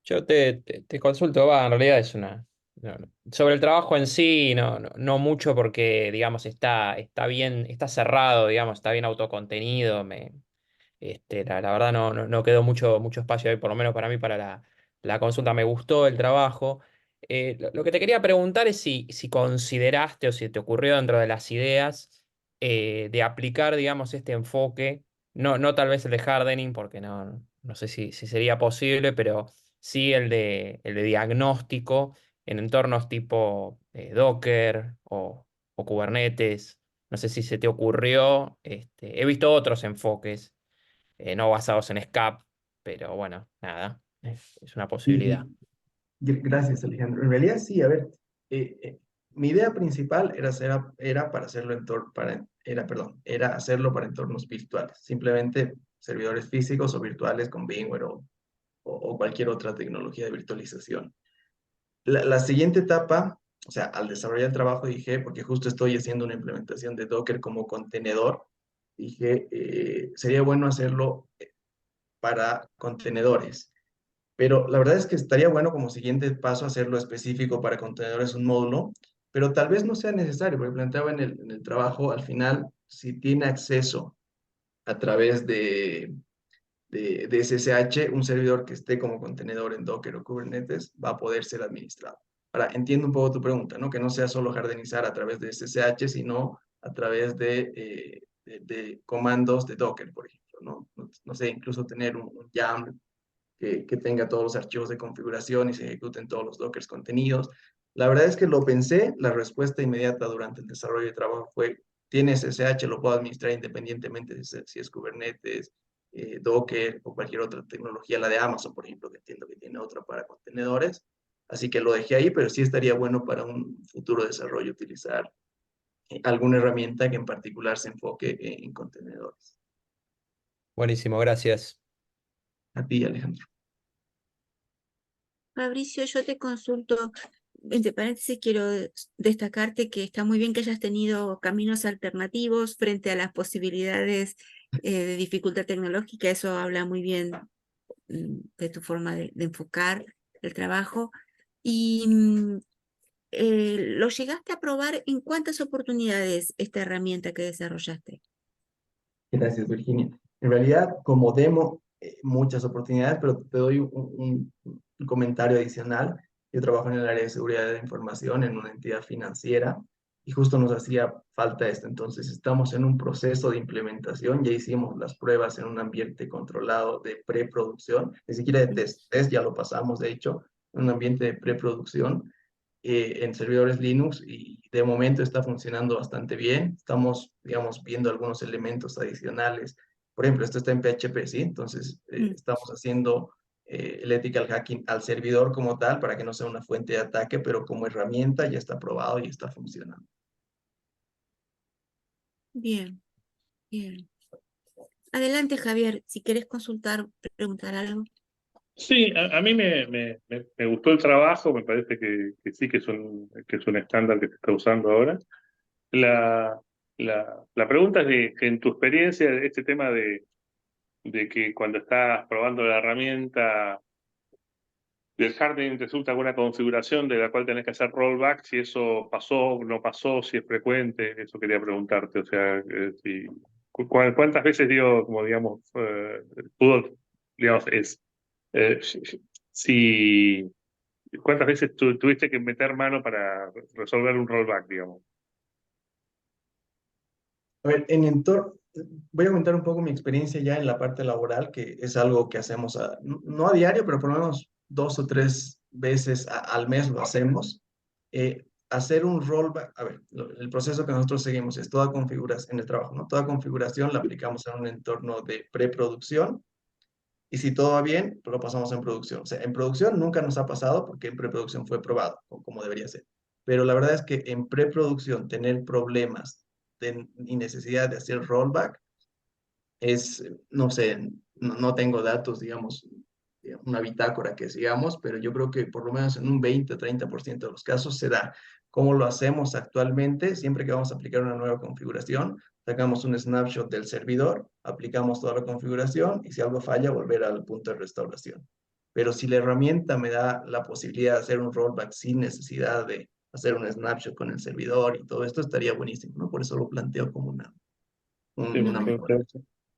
Yo te consulto, en realidad es una... Sobre el trabajo en sí, no mucho porque, digamos, está bien, está cerrado, digamos, está bien autocontenido. La verdad no quedó mucho espacio ahí, por lo menos para mí, para la consulta. Me gustó el trabajo. Lo que te quería preguntar es si consideraste o si te ocurrió dentro de las ideas de aplicar, digamos, este enfoque, no tal vez el de hardening, porque no sé si sería posible, pero sí el de diagnóstico en entornos tipo Docker o Kubernetes. No sé si se te ocurrió. He visto otros enfoques no basados en SCAP, pero bueno, nada, es una posibilidad. Gracias, Alejandro. En realidad sí, a ver, mi idea principal era para hacerlo era hacerlo para entornos virtuales, simplemente servidores físicos o virtuales con VMware o cualquier otra tecnología de virtualización. La siguiente etapa, o sea, al desarrollar el trabajo dije, porque justo estoy haciendo una implementación de Docker como contenedor, dije, sería bueno hacerlo para contenedores. Pero la verdad es que estaría bueno como siguiente paso hacerlo específico para contenedores un módulo, pero tal vez no sea necesario, porque planteaba en el trabajo, al final, si tiene acceso a través de SSH, un servidor que esté como contenedor en Docker o Kubernetes va a poder ser administrado. Ahora, entiendo un poco tu pregunta, ¿no? Que no sea solo hardenizar a través de SSH, sino a través de comandos de Docker, por ejemplo, ¿no? No sé, incluso tener un YAML que tenga todos los archivos de configuración y se ejecuten todos los Dockers contenidos. La verdad es que lo pensé, la respuesta inmediata durante el desarrollo de trabajo fue, tiene SSH, lo puedo administrar independientemente de si es Kubernetes, Docker o cualquier otra tecnología, la de Amazon, por ejemplo, que entiendo que tiene otra para contenedores. Así que lo dejé ahí, pero sí estaría bueno para un futuro desarrollo utilizar alguna herramienta que en particular se enfoque en contenedores. Buenísimo, gracias. A ti, Alejandro. Fabricio, yo te consulto, entre paréntesis, quiero destacarte que está muy bien que hayas tenido caminos alternativos frente a las posibilidades de dificultad tecnológica. Eso habla muy bien de tu forma de enfocar el trabajo. Y ¿lo llegaste a probar en cuántas oportunidades esta herramienta que desarrollaste? Gracias, Virginia. En realidad, como demo, muchas oportunidades, pero te doy un comentario adicional. Yo trabajo en el área de seguridad de la información en una entidad financiera y justo nos hacía falta esto. Entonces, estamos en un proceso de implementación. Ya hicimos las pruebas en un ambiente controlado de preproducción, ni siquiera de test. Test ya lo pasamos, de hecho, en un ambiente de preproducción en servidores Linux y de momento está funcionando bastante bien. Estamos, digamos, viendo algunos elementos adicionales. Por ejemplo, esto está en PHP, ¿sí? Entonces, estamos haciendo el ethical hacking al servidor como tal para que no sea una fuente de ataque, pero como herramienta ya está probado y está funcionando. Bien, bien. Adelante, Javier, si querés consultar, preguntar algo. Sí, a mí me gustó el trabajo, me parece que sí que es un estándar que se está usando ahora. La, la pregunta es que en tu experiencia, este tema de que cuando estás probando la herramienta del hardening resulta alguna configuración de la cual tenés que hacer rollback, si eso pasó, no pasó, si es frecuente, eso quería preguntarte, o sea, si, cuántas veces dio, como digamos, pudo, digamos, si, cuántas veces tuviste que meter mano para resolver un rollback, digamos. A ver, voy a comentar un poco mi experiencia ya en la parte laboral, que es algo que hacemos, no a diario, pero por lo menos 2 o 3 veces al mes lo hacemos. Hacer un rollback, a ver, el proceso que nosotros seguimos es toda configuración en el trabajo, ¿no? Toda configuración la aplicamos en un entorno de preproducción y si todo va bien, pues lo pasamos en producción. O sea, en producción nunca nos ha pasado porque en preproducción fue probado, como debería ser. Pero la verdad es que en preproducción tener problemas y necesidad de hacer rollback es, no sé, no tengo datos, digamos, una bitácora que sigamos, pero yo creo que por lo menos en un 20 o 30% de los casos se da. ¿Cómo lo hacemos actualmente? Siempre que vamos a aplicar una nueva configuración, sacamos un snapshot del servidor, aplicamos toda la configuración y si algo falla, volver al punto de restauración. Pero si la herramienta me da la posibilidad de hacer un rollback sin necesidad de hacer un snapshot con el servidor y todo esto, estaría buenísimo, ¿no? Por eso lo planteo como Sí, una mejora.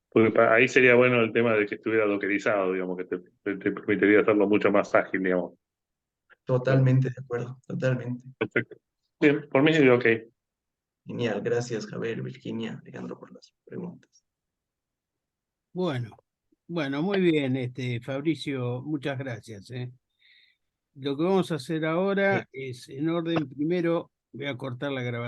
porque ahí sería bueno el tema de que estuviera dockerizado, digamos, que te permitiría hacerlo mucho más ágil, digamos. Totalmente de acuerdo, totalmente. Perfecto. Bien, por mí sí, ok. Genial, gracias Javier, Virginia, Alejandro por las preguntas. Bueno, muy bien, Fabricio, muchas gracias. Lo que vamos a hacer ahora es, en orden, primero voy a cortar la grabación.